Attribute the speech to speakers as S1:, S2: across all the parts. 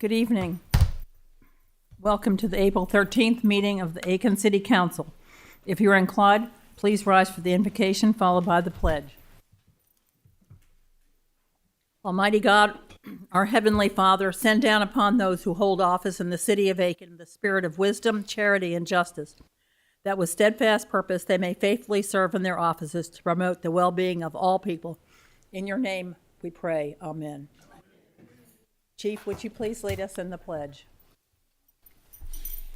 S1: Good evening. Welcome to the April 13th meeting of the Aiken City Council. If you're inclined, please rise for the invocation followed by the pledge. Almighty God, our Heavenly Father, send down upon those who hold office in the city of Aiken the spirit of wisdom, charity, and justice, that with steadfast purpose they may faithfully serve in their offices to promote the well-being of all people. In your name we pray. Amen. Chief, would you please lead us in the pledge?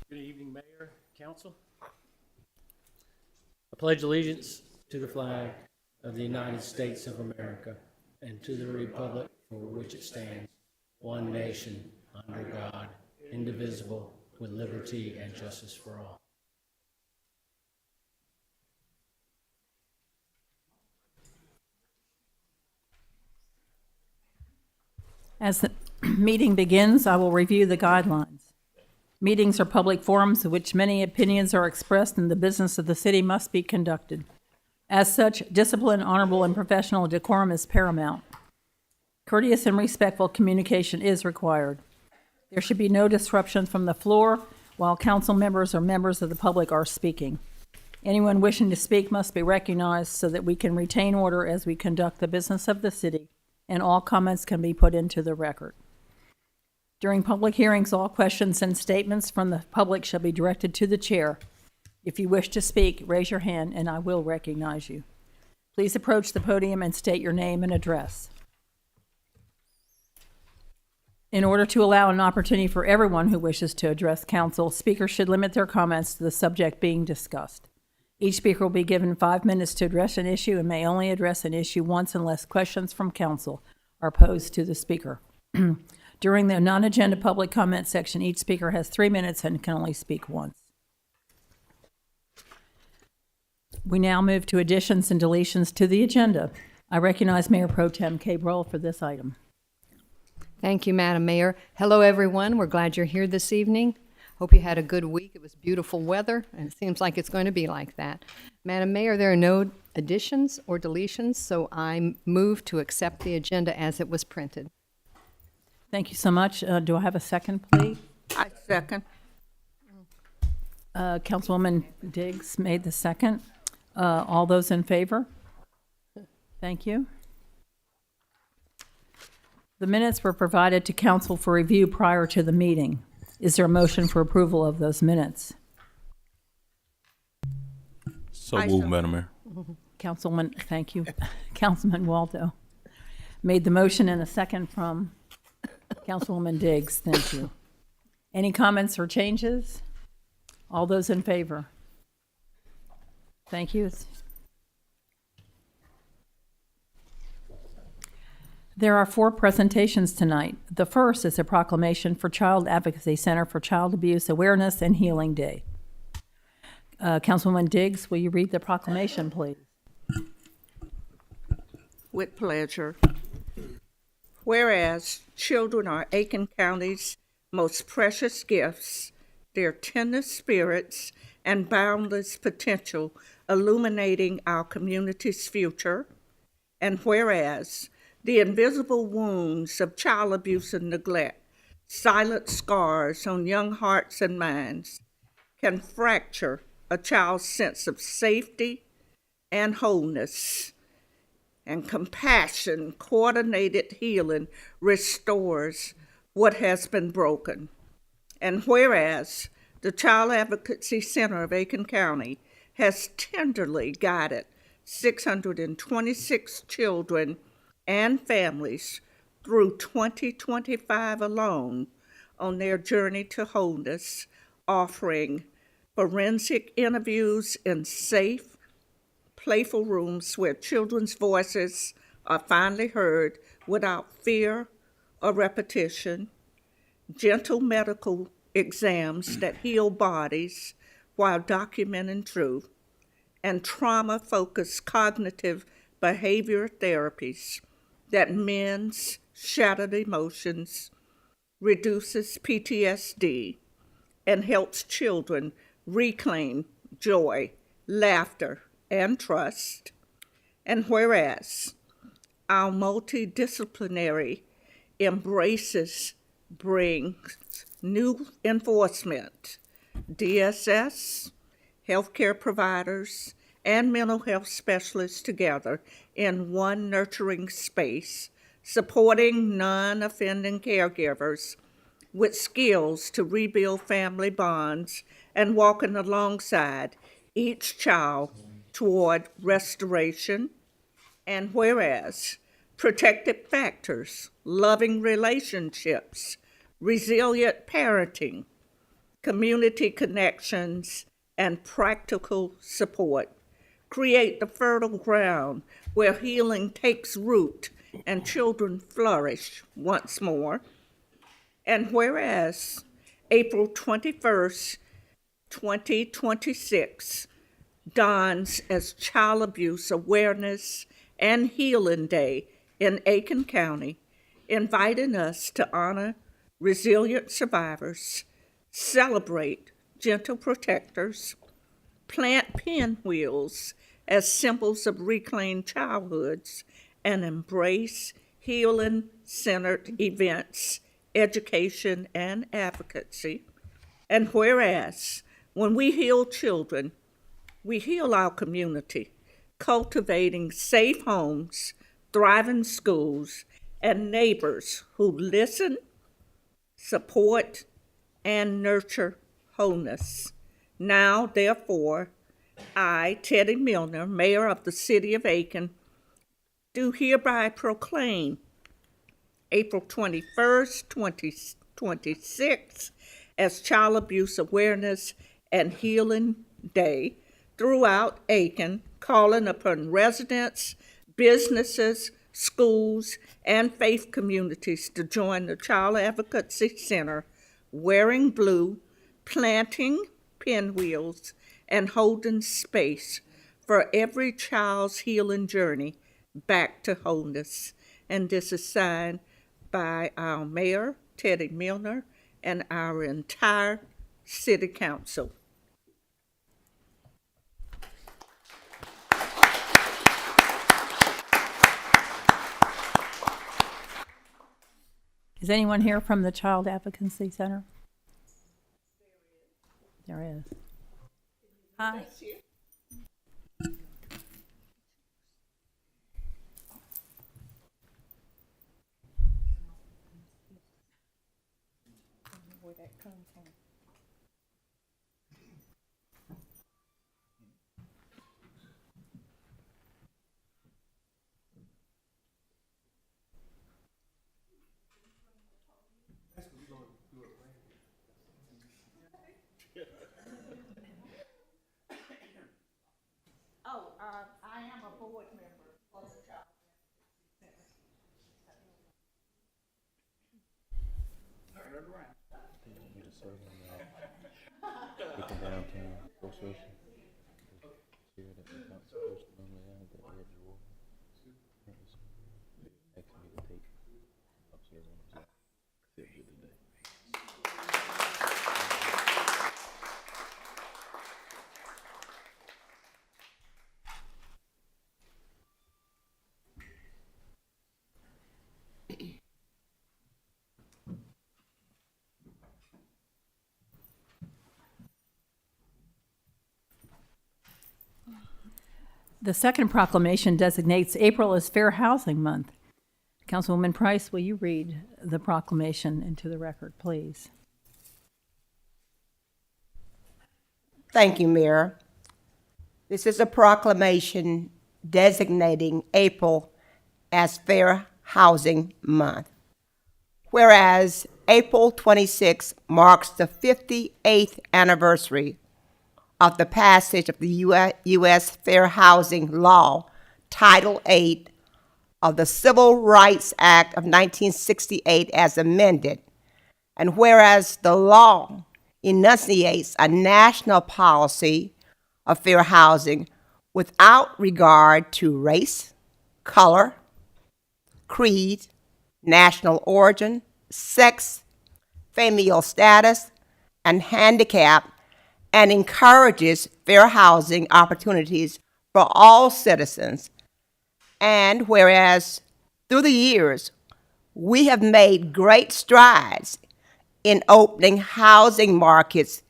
S2: Good evening, Mayor, Council. I pledge allegiance to the flag of the United States of America and to the republic for which it stands, one nation, under God, indivisible, with liberty and justice for all.
S1: As the meeting begins, I will review the guidelines. Meetings are public forums in which many opinions are expressed and the business of the city must be conducted. As such, discipline, honorable, and professional decorum is paramount. Courteous and respectful communication is required. There should be no disruption from the floor while council members or members of the public are speaking. Anyone wishing to speak must be recognized so that we can retain order as we conduct the business of the city, and all comments can be put into the record. During public hearings, all questions and statements from the public shall be directed to the chair. If you wish to speak, raise your hand and I will recognize you. Please approach the podium and state your name and address. In order to allow an opportunity for everyone who wishes to address council, speakers should limit their comments to the subject being discussed. Each speaker will be given 5 minutes to address an issue and may only address an issue once unless questions from council are posed to the speaker. During the non-agenda public comment section, each speaker has 3 minutes and can only speak once. We now move to additions and deletions to the agenda. I recognize Mayor Pro Tem Cabral for this item.
S3: Thank you, Madam Mayor. Hello, everyone. We're glad you're here this evening. Hope you had a good week. It was beautiful weather, and it seems like it's going to be like that. Madam Mayor, there are no additions or deletions, so I move to accept the agenda as it was printed.
S1: Thank you so much. Do I have a second, please?
S4: I second.
S1: Councilwoman Diggs made the second. All those in favor? Thank you. The minutes were provided to council for review prior to the meeting. Is there a motion for approval of those minutes?
S5: So moved, Madam Mayor.
S1: Councilman, thank you. Councilman Waldo made the motion, and a second from Councilwoman Diggs. Thank you. Any comments or changes? All those in favor? Thank you. There are 4 presentations tonight. The first is a proclamation for Child Advocacy Center for Child Abuse Awareness and Healing Day. Councilwoman Diggs, will you read the proclamation, please?
S4: With pleasure. Whereas children are Aiken County's most precious gifts, their tender spirits and boundless potential illuminating our community's future, and whereas the invisible wounds of child abuse and neglect, silent scars on young hearts and minds, can fracture a child's sense of safety and wholeness, and compassion, coordinated healing restores what has been broken. And whereas the Child Advocacy Center of Aiken County has tenderly guided 626 children and families through 2025 alone on their journey to wholeness, offering forensic interviews in safe, playful rooms where children's voices are finally heard without fear or repetition, gentle medical exams that heal bodies while documenting truth, and trauma-focused cognitive behavior therapies that mends shattered emotions, reduces PTSD, and helps children reclaim joy, laughter, and trust. And whereas our multidisciplinary embraces brings new enforcement, DSS, healthcare providers, and mental health specialists together in one nurturing space, supporting non-offending caregivers with skills to rebuild family bonds and walking alongside each child toward restoration. And whereas protective factors, loving relationships, resilient parenting, community connections, and practical support create the fertile ground where healing takes root and children flourish once more. And whereas April 21st, 2026 dawns as Child Abuse Awareness and Healing Day in Aiken County, inviting us to honor resilient survivors, celebrate gentle protectors, plant pinwheels as symbols of reclaimed childhoods, and embrace healing-centered events, education, and advocacy. And whereas when we heal children, we heal our community, cultivating safe homes, thriving schools, and neighbors who listen, support, and nurture wholeness. Now, therefore, I, Teddy Milner, Mayor of the City of Aiken, do hereby proclaim April 21st, 2026 as Child Abuse Awareness and Healing Day throughout Aiken, calling upon residents, businesses, schools, and faith communities to join the Child Advocacy Center, wearing blue, planting pinwheels, and holding space for every child's healing journey back to wholeness. And this is signed by our Mayor, Teddy Milner, and our entire City Council.
S1: Is anyone here from the Child Advocacy Center? There is. Hi.
S4: I am a board member of the Child
S5: Aiken Downtown Association. Here that we're not supposed to normally have that edge of water. Asking me to take upstairs on the They're here today.
S1: The second proclamation designates April as Fair Housing Month. Councilwoman Price, will you read the proclamation into the record, please?
S6: Thank you, Mayor. This is a proclamation designating April as Fair Housing Month. Whereas April 26 marks the 58th anniversary of the passage of the U.S. Fair Housing Law, Title VIII of the Civil Rights Act of 1968 as amended, and whereas the law enunciates a national policy of fair housing without regard to race, color, creed, national origin, sex, familial status, and handicap, and encourages fair housing opportunities for all citizens. And whereas through the years, we have made great strides in opening housing markets,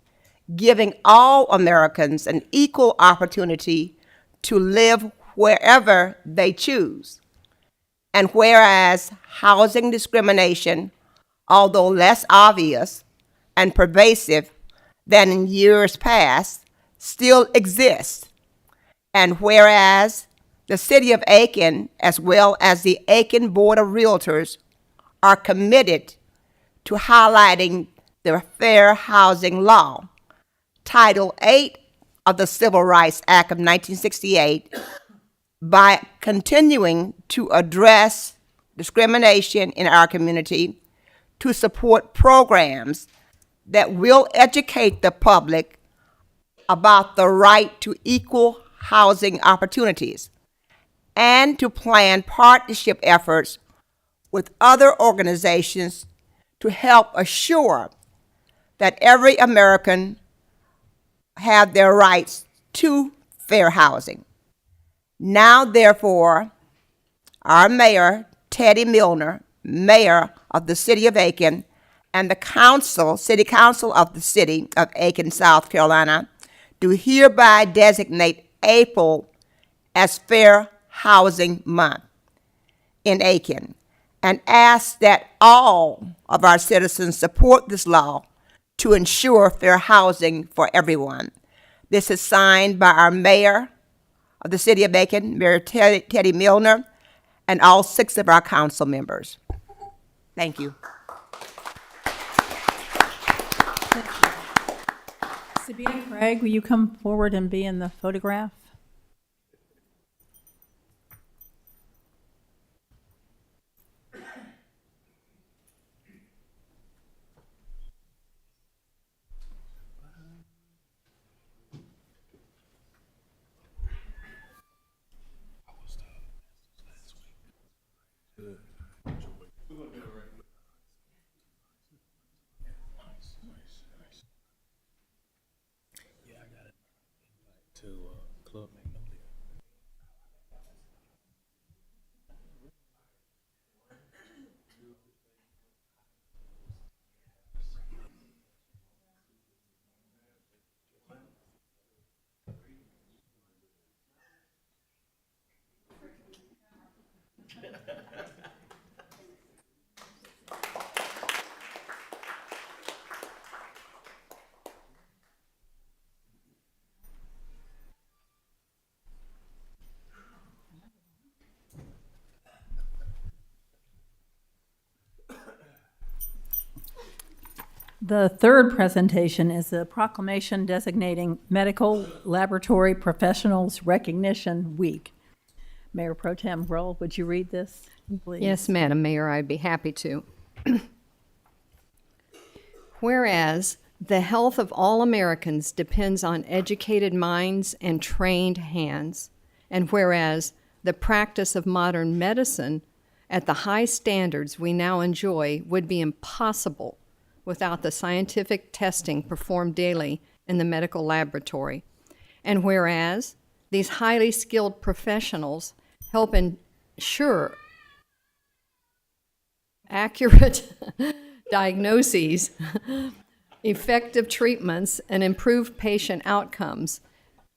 S6: giving all Americans an equal opportunity to live wherever they choose. And whereas housing discrimination, although less obvious and pervasive than in years past, still exists. And whereas the City of Aiken, as well as the Aiken Board of Realtors, are committed to highlighting the Fair Housing Law, Title 8 of the Civil Rights Act of 1968, by continuing to address discrimination in our community, to support programs that will educate the public about the right to equal housing opportunities, and to plan partnership efforts with other organizations to help assure that every American have their rights to fair housing. Now, therefore, our mayor, Teddy Milner, mayor of the city of Aiken, and the city council of the city of Aiken, South Carolina, do hereby designate April as Fair Housing Month in Aiken, and ask that all of our citizens support this law to ensure fair housing for everyone. This is signed by our mayor of the city of Aiken, Mayor Teddy Milner, and all 6 of our council members. Thank you.
S1: Sabina Craig, will you come forward and be in the photograph?
S5: Club Magnolia.
S1: The third presentation is a proclamation designating Medical Laboratory Professionals Recognition Week. Mayor Pro Tem Grohl, would you read this, please?
S3: Yes, Madam Mayor, I'd be happy to. Whereas the health of all Americans depends on educated minds and trained hands, and whereas the practice of modern medicine at the high standards we now enjoy would be impossible without the scientific testing performed daily in the medical laboratory, and whereas these highly skilled professionals help ensure accurate diagnoses, effective treatments, and improved patient outcomes.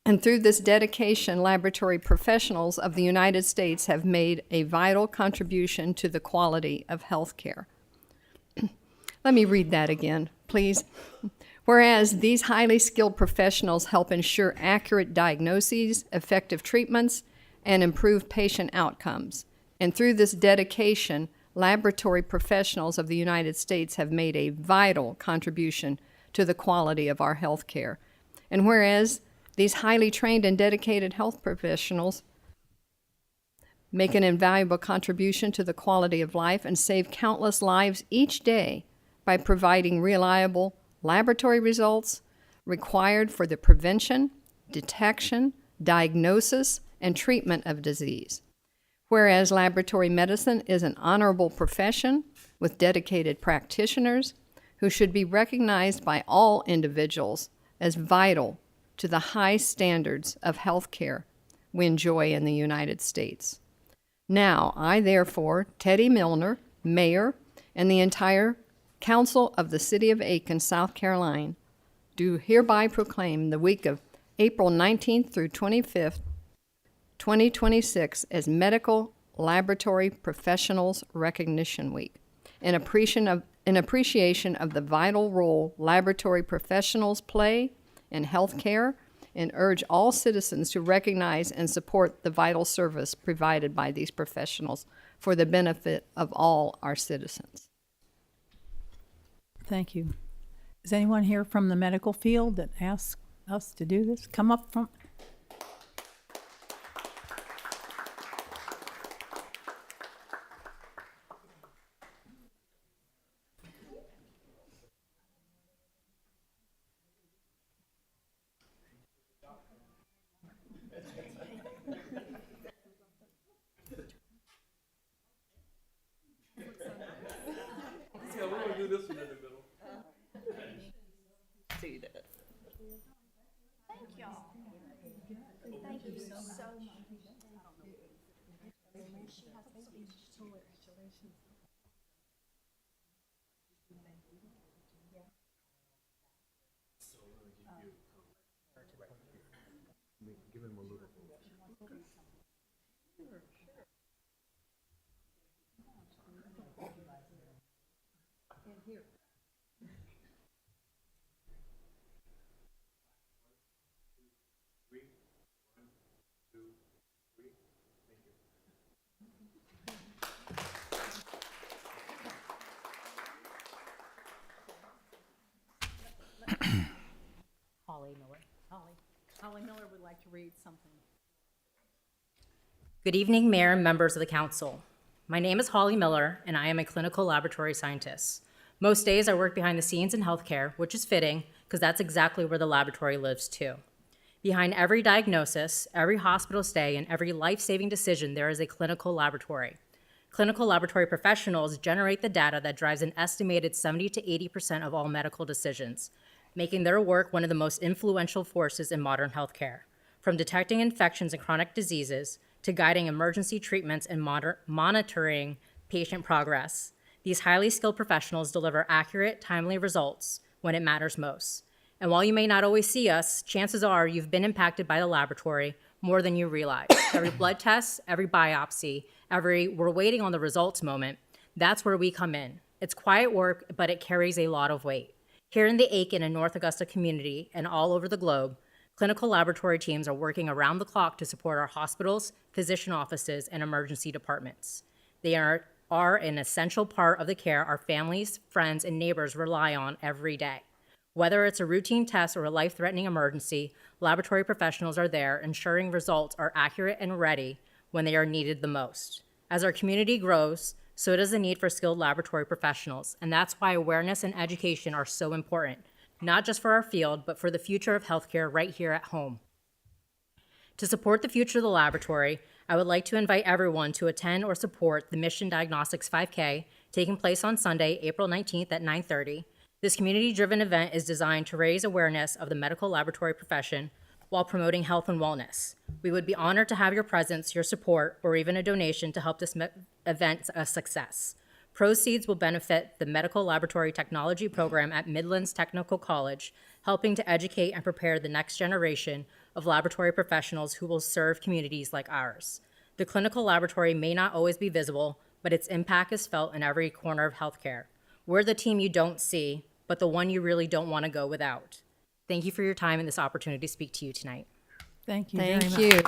S3: And through this dedication, laboratory professionals of the United States have made a vital contribution to the quality of health care. Let me read that again, please. Whereas these highly skilled professionals help ensure accurate diagnoses, effective treatments, and improved patient outcomes. And through this dedication, laboratory professionals of the United States have made a vital contribution to the quality of our health care. And whereas these highly trained and dedicated health professionals make an invaluable contribution to the quality of life and save countless lives each day by providing reliable laboratory results required for the prevention, detection, diagnosis, and treatment of disease. Whereas laboratory medicine is an honorable profession with dedicated practitioners who should be recognized by all individuals as vital to the high standards of health care we enjoy in the United States. Now, I therefore, Teddy Milner, mayor, and the entire council of the city of Aiken, South Carolina, do hereby proclaim the week of April 19th through 25th, 2026 as Medical Laboratory Professionals Recognition Week, in appreciation of the vital role laboratory professionals play in healthcare, and urge all citizens to recognize and support the vital service provided by these professionals for the benefit of all our citizens.
S1: Thank you. Is anyone here from the medical field that asks us to do this? Come up from.
S4: See that.
S1: Holly Miller would like to read something.
S7: Good evening, Mayor and members of the Council. My name is Holly Miller, and I am a clinical laboratory scientist. Most days I work behind the scenes in healthcare, which is fitting because that's exactly where the laboratory lives too. Behind every diagnosis, every hospital stay, and every life-saving decision, there is a clinical laboratory. Clinical laboratory professionals generate the data that drives an estimated 70 to 80% of all medical decisions, making their work one of the most influential forces in modern healthcare. From detecting infections and chronic diseases to guiding emergency treatments and monitoring patient progress, these highly skilled professionals deliver accurate, timely results when it matters most. And while you may not always see us, chances are you've been impacted by the laboratory more than you realize. Every blood test, every biopsy, every we're waiting on the results moment, that's where we come in. It's quiet work, but it carries a lot of weight. Here in the Aiken and North Augusta community and all over the globe, clinical laboratory teams are working around the clock to support our hospitals, physician offices, and emergency departments. They are an essential part of the care our families, friends, and neighbors rely on every day. Whether it's a routine test or a life-threatening emergency, laboratory professionals are there ensuring results are accurate and ready when they are needed the most. As our community grows, so does the need for skilled laboratory professionals, and that's why awareness and education are so important, not just for our field, but for the future of healthcare right here at home. To support the future of the laboratory, I would like to invite everyone to attend or support the Mission Diagnostics 5K taking place on Sunday, April 19th at 9:30. This community-driven event is designed to raise awareness of the medical laboratory profession while promoting health and wellness. We would be honored to have your presence, your support, or even a donation to help this event a success. Proceeds will benefit the Medical Laboratory Technology Program at Midlands Technical College, helping to educate and prepare the next generation of laboratory professionals who will serve communities like ours. The clinical laboratory may not always be visible, but its impact is felt in every corner of healthcare. We're the team you don't see, but the one you really don't want to go without. Thank you for your time and this opportunity to speak to you tonight.
S1: Thank you very much.
S3: Thank you.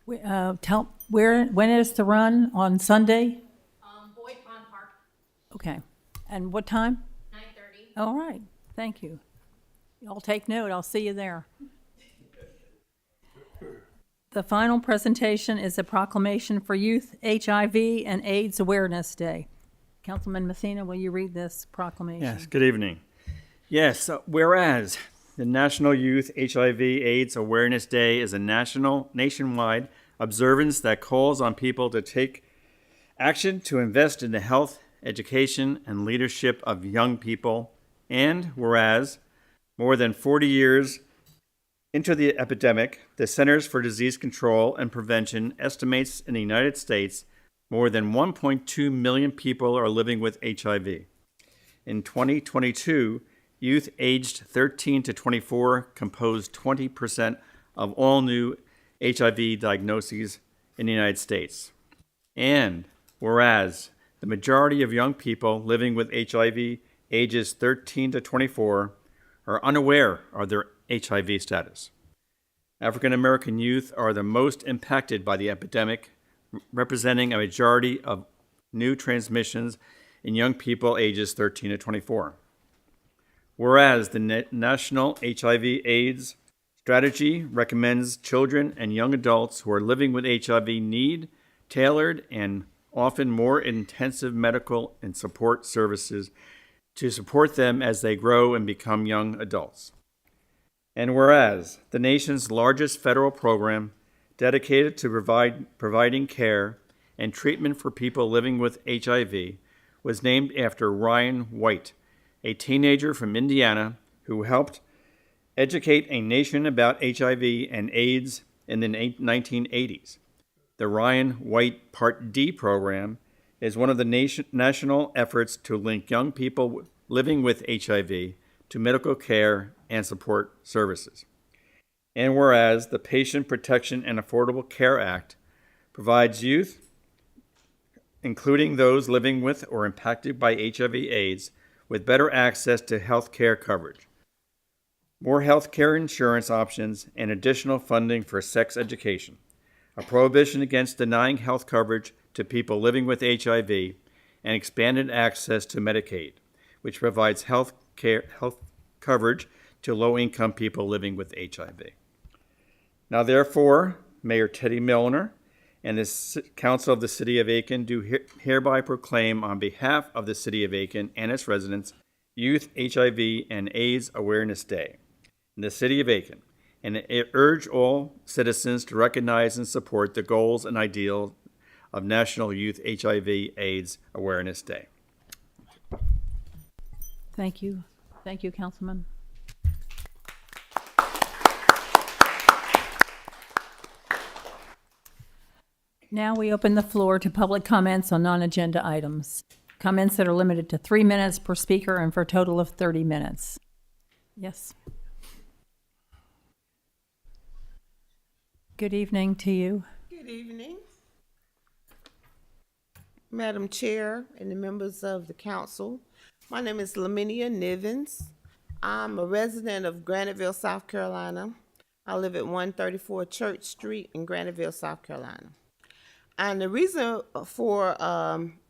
S1: When is the run? On Sunday?
S7: Boyd Pond Park,
S1: Okay. And what time?
S7: 9:30.
S1: All right. Thank you. Y'all take note. I'll see you there. The final presentation is a proclamation for Youth HIV and AIDS Awareness Day. Councilman Messina, will you read this proclamation?
S8: Yes, good evening. Yes, whereas the National Youth HIV/AIDS Awareness Day is a nationwide observance that calls on people to take action to invest in the health, education, and leadership of young people, and whereas more than 40 years into the epidemic, the Centers for Disease Control and Prevention estimates in the United States more than 1.2 million people are living with HIV. In 2022, youth aged 13 to 24 composed 20% of all new HIV diagnoses in the United States. And whereas the majority of young people living with HIV ages 13 to 24 are unaware of their HIV status. African American youth are the most impacted by the epidemic, representing a majority of new transmissions in young people ages 13 to 24. Whereas the National HIV/AIDS Strategy recommends children and young adults who are living with HIV need tailored and often more intensive medical and support services to support them as they grow and become young adults. And whereas the nation's largest federal program dedicated to providing care and treatment for people living with HIV was named after Ryan White, a teenager from Indiana who helped educate a nation about HIV and AIDS in the 1980s. The Ryan White Part D program is one of the national efforts to link young people living with HIV to medical care and support services. And whereas the Patient Protection and Affordable Care Act provides youth, including those living with or impacted by HIV/AIDS, with better access to health care coverage, more health care insurance options, and additional funding for sex education, a prohibition against denying health coverage to people living with HIV, and expanded access to Medicaid, which provides health coverage to low-income people living with HIV. Now, therefore, Mayor Teddy Milner and the Council of the City of Aiken do hereby proclaim on behalf of the City of Aiken and its residents Youth HIV and AIDS Awareness Day in the City of Aiken, and urge all citizens to recognize and support the goals and ideals of National Youth HIV/AIDS Awareness Day.
S1: Thank you. Thank you, Councilman. Now we open the floor to public comments on non-agenda items. Comments that are limited to 3 minutes per speaker and for a total of 30 minutes. Yes. Good evening to you.
S9: Good evening, Madam Chair and the members of the council. My name is Laminia Nivens. I'm a resident of Graniteville, South Carolina. I live at 134 Church Street in Graniteville, South Carolina. And the reason for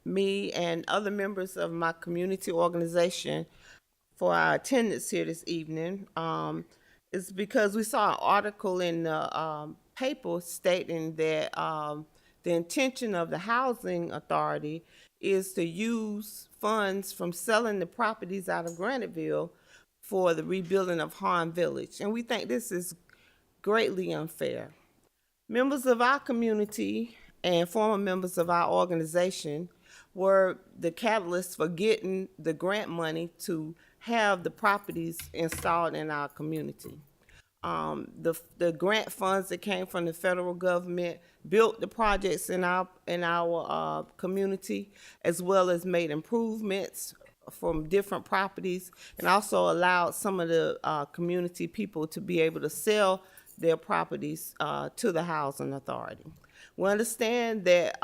S9: me and other members of my community organization for our attendance here this evening is because we saw an article in the paper stating that the intention of the Housing Authority is to use funds from selling the properties out of Graniteville for the rebuilding of Harn Village. And we think this is greatly unfair. Members of our community and former members of our organization were the catalyst for getting the grant money to have the properties installed in our community. The grant funds that came from the federal government built the projects in our community, as well as made improvements from different properties, and also allowed some of the community people to be able to sell their properties to the Housing Authority. We understand that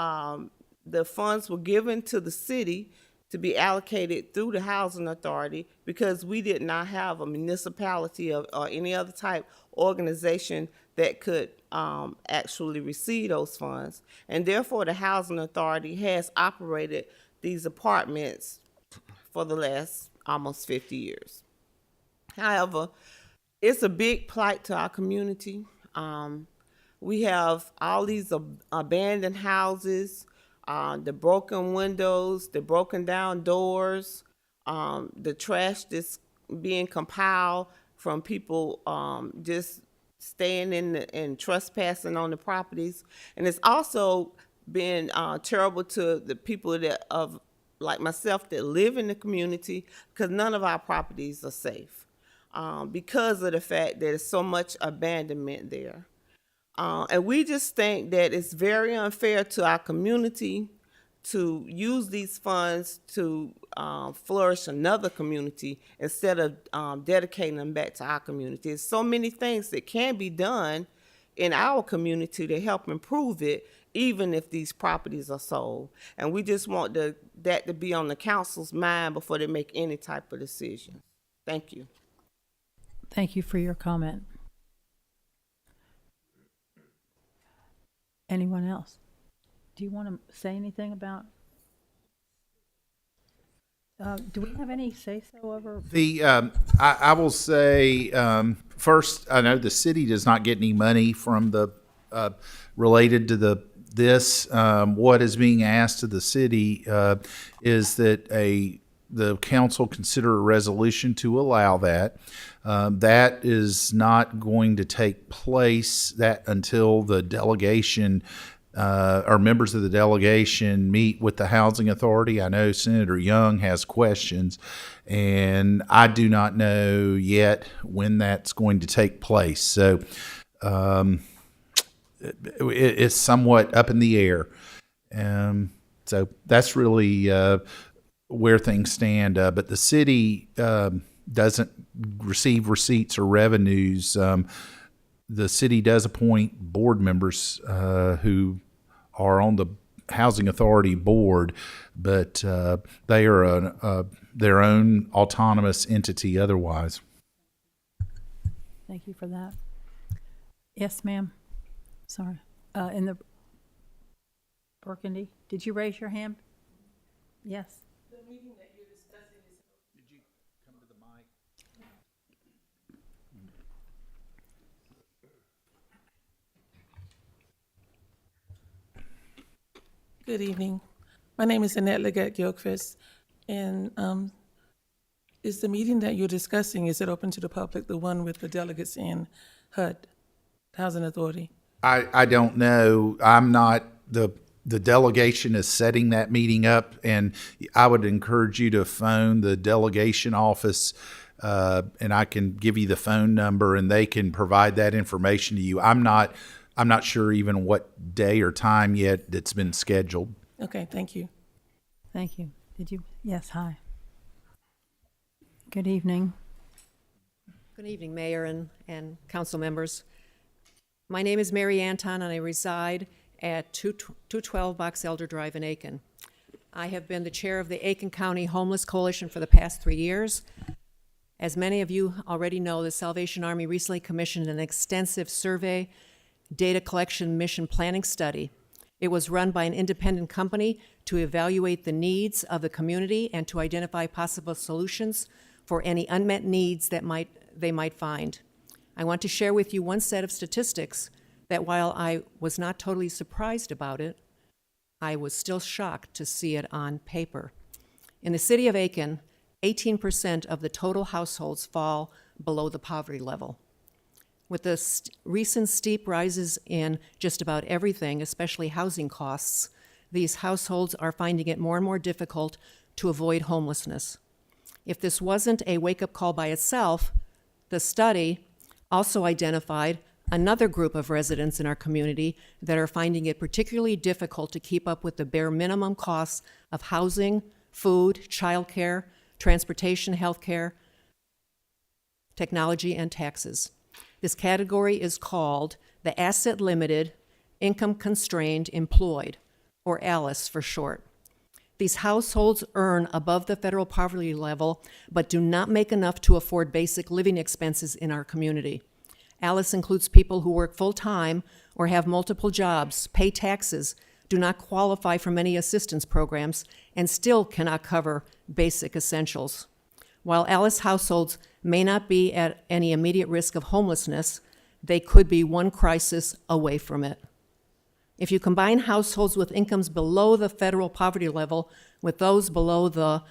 S9: the funds were given to the city to be allocated through the Housing Authority because we did not have a municipality or any other type organization that could actually receive those funds. And therefore, the Housing Authority has operated these apartments for the last almost 50 years. However, it's a big plight to our community. We have all these abandoned houses, the broken windows, the broken down doors, the trash that's being compiled from people just staying in and trespassing on the properties. And it's also been terrible to the people that like myself that live in the community because none of our properties are safe. because of the fact that there's so much abandonment there. And we just think that it's very unfair to our community to use these funds to flourish another community instead of dedicating them back to our community. There's so many things that can be done in our community to help improve it, even if these properties are sold. And we just want that to be on the council's mind before they make any type of decision. Thank you.
S1: Thank you for your comment. Anyone else? Do you want to say anything about? Do we have any say-so over?
S10: I will say, first, I know the city does not get any money from the, related to this. What is being asked of the city, is that the council consider a resolution to allow that. That is not going to take place until the delegation, or members of the delegation meet with the Housing Authority. I know Senator Young has questions, and I do not know yet when that's going to take place. So it's somewhat up in the air. So that's really where things stand. But the city doesn't receive receipts or revenues. The city does appoint board members who are on the Housing Authority board, but they are their own autonomous entity otherwise.
S1: Thank you for that. Yes, ma'am. Sorry. In the Burgundy, did you raise your hand? Yes. The meeting that you're discussing is. Did you come to the mic?
S11: Good evening. My name is Annette Leggett-Gilchrist, and is the meeting that you're discussing, is it open to the public, the one with the delegates in HUD, Housing Authority?
S10: I don't know. I'm not the delegation is setting that meeting up, and I would encourage you to phone the delegation office, and I can give you the phone number, and they can provide that information to you. I'm not sure even what day or time yet that's been scheduled.
S11: Okay, thank you.
S1: Thank you. Did you? Yes, hi. Good evening.
S12: Good evening, Mayor and council members. My name is Mary Anton, and I reside at 212 Box Elder Drive in Aiken. I have been the chair of the Aiken County Homeless Coalition for the past 3 years. As many of you already know, the Salvation Army recently commissioned an extensive survey, data collection, mission planning study. It was run by an independent company to evaluate the needs of the community and to identify possible solutions for any unmet needs that they might find. I want to share with you one set of statistics that, while I was not totally surprised about it, I was still shocked to see it on paper. In the city of Aiken, 18% of the total households fall below the poverty level. With the recent steep rises in just about everything, especially housing costs, these households are finding it more and more difficult to avoid homelessness. If this wasn't a wake-up call by itself, the study also identified another group of residents in our community that are finding it particularly difficult to keep up with the bare minimum costs of housing, food, childcare, transportation, healthcare, technology, and taxes. This category is called the Asset Limited, Income Constrained Employed, or ALICE for short. These households earn above the federal poverty level, but do not make enough to afford basic living expenses in our community. ALICE includes people who work full-time or have multiple jobs, pay taxes, do not qualify for many assistance programs, and still cannot cover basic essentials. While ALICE households may not be at any immediate risk of homelessness, they could be one crisis away from it. If you combine households with incomes below the federal poverty level with those below the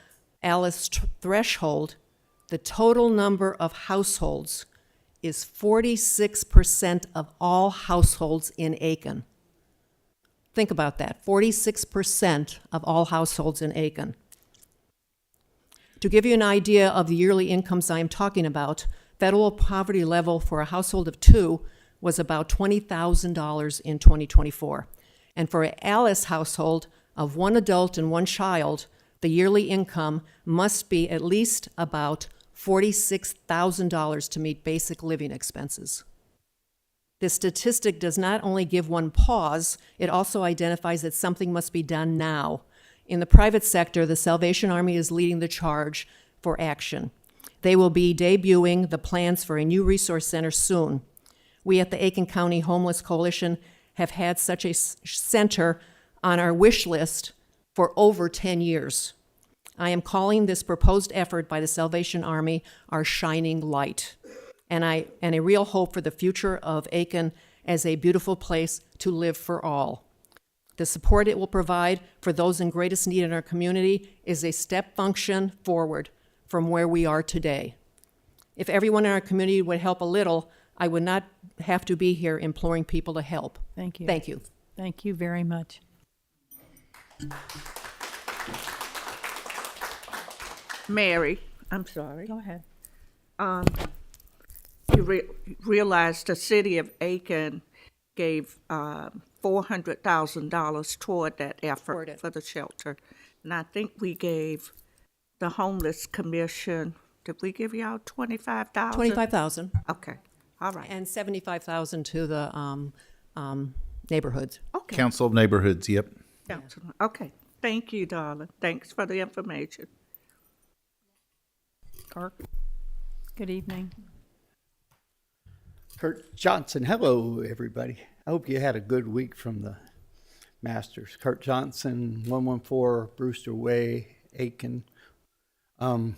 S12: ALICE threshold, the total number of households is 46% of all households in Aiken. Think about that, 46% of all households in Aiken. To give you an idea of the yearly incomes I am talking about, Federal poverty level for a household of two was about $20,000 in 2024. And for an Alice household of one adult and one child, the yearly income must be at least about $46,000 to meet basic living expenses. This statistic does not only give one pause, it also identifies that something must be done now. In the private sector, the Salvation Army is leading the charge for action. They will be debuting the plans for a new resource center soon. We at the Aiken County Homeless Coalition have had such a center on our wish list for over 10 years. I am calling this proposed effort by the Salvation Army our shining light, and a real hope for the future of Aiken as a beautiful place to live for all. The support it will provide for those in greatest need in our community is a step function forward from where we are today. If everyone in our community would help a little, I would not have to be here imploring people to help.
S1: Thank you.
S12: Thank you.
S1: Thank you very much.
S4: Mary, I'm sorry.
S1: Go ahead.
S4: You realize the city of Aiken gave $400,000 toward that effort for the shelter. And I think we gave the Homeless Commission, did we give y'all $25,000?
S12: $25,000.
S4: Okay, all right.
S12: And $75,000 to the neighborhoods.
S4: Okay.
S10: Council of Neighborhoods, yep.
S4: Councilman. Okay, thank you, darling. Thanks for the information.
S1: Kirk, good evening.
S13: Kurt Johnson. Hello, everybody. I hope you had a good week from the Masters. Kurt Johnson, 114 Brewster Way, Aiken. Some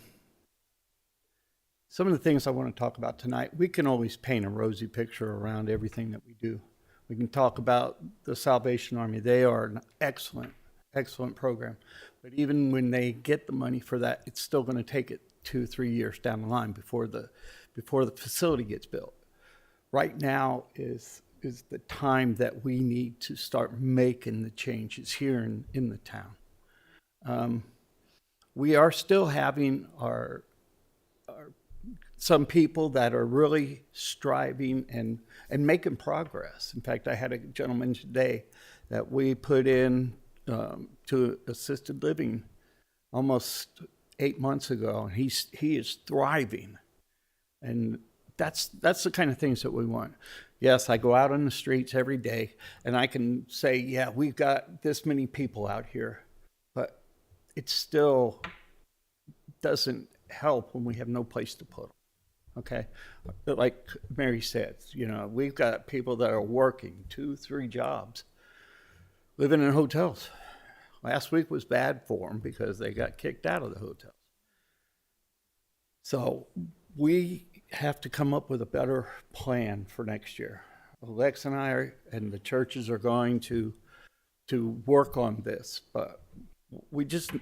S13: of the things I want to talk about tonight, we can always paint a rosy picture around everything that we do. We can talk about the Salvation Army. They are an excellent, excellent program. But even when they get the money for that, it's still going to take it 2-3 years down the line before the facility gets built. Right now is the time that we need to start making the changes here in the town. We are still having our some people that are really striving and making progress. In fact, I had a gentleman today that we put in to assisted living almost 8 months ago, and he is thriving, and that's the kind of things that we want. Yes, I go out on the streets every day, and I can say, yeah, we've got this many people out here, but it still doesn't help when we have no place to put them. Okay, but like Mary said, we've got people that are working 2-3 jobs, living in hotels. Last week was bad for them because they got kicked out of the hotels. So we have to come up with a better plan for next year. Lex and I and the churches are going to work on this, but we just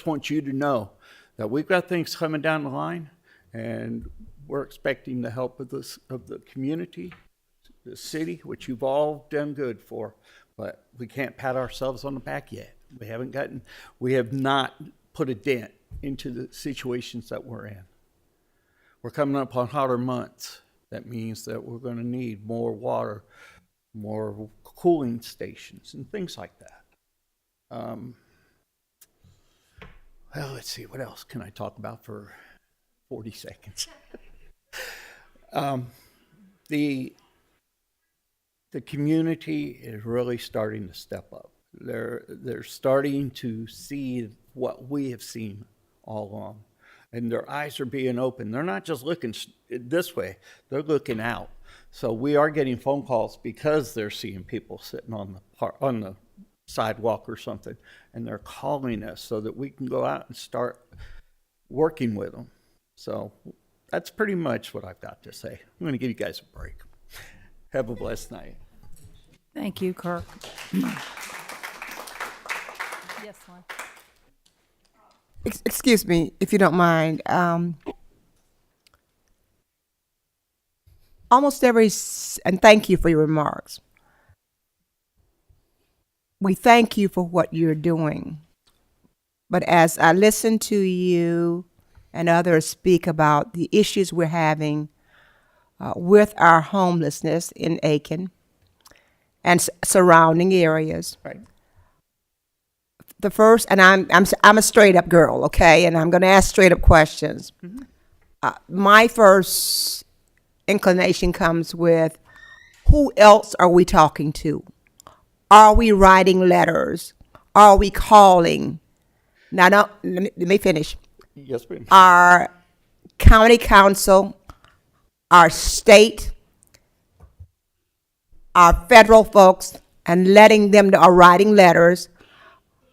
S13: want you to know that we've got things coming down the line, and we're expecting the help of the community, the city, which you've all done good for, but we can't pat ourselves on the back yet. We have not put a dent into the situations that we're in. We're coming up on hotter months. That means that we're going to need more water, more cooling stations, and things like that. Well, let's see, what else can I talk about for 40 seconds? The community is really starting to step up. They're starting to see what we have seen all along, and their eyes are being opened. They're not just looking this way, they're looking out. So we are getting phone calls because they're seeing people sitting on the sidewalk or something, and they're calling us so that we can go out and start working with them. So that's pretty much what I've got to say. I'm going to give you guys a break. Have a blessed night.
S1: Thank you, Kirk. Yes, Lon.
S6: Excuse me, if you don't mind. And thank you for your remarks. We thank you for what you're doing. But as I listen to you and others speak about the issues we're having with our homelessness in Aiken and surrounding areas.
S13: Right.
S6: The first, and I'm a straight up girl, okay, and I'm going to ask straight up questions. My first inclination comes with, who else are we talking to? Are we writing letters? Are we calling? Now, no, let me finish.
S13: Yes, ma'am.
S6: Our county council, our state, our federal folks, and letting them know, are writing letters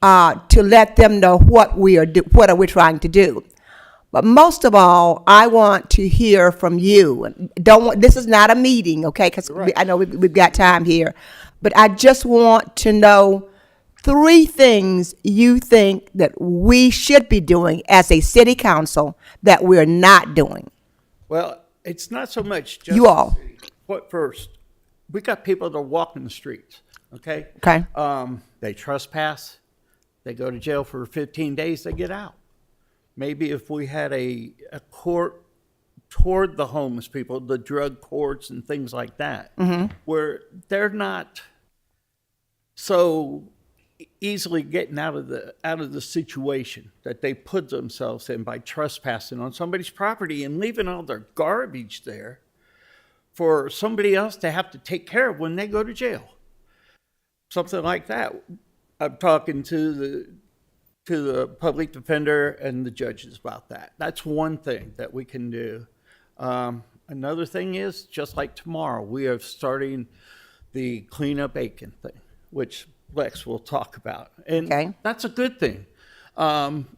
S6: to let them know what we are we trying to do. But most of all, I want to hear from you. This is not a meeting, okay? Because I know we've got time here, but I just want to know 3 things you think that we should be doing as a city council that we're not doing.
S13: Well, it's not so much just
S6: You all.
S13: What first? We got people that are walking the streets. Okay.
S6: Okay.
S13: They trespass. They go to jail for 15 days. They get out. Maybe if we had a court toward the homeless people, the drug courts and things like that, where they're not so easily getting out of the situation that they put themselves in by trespassing on somebody's property and leaving all their garbage there for somebody else to have to take care of when they go to jail. Something like that. I'm talking to the public defender and the judges about that. That's one thing that we can do. Another thing is, just like tomorrow, we are starting the Clean Up Aiken thing, which Lex will talk about. And that's a good thing.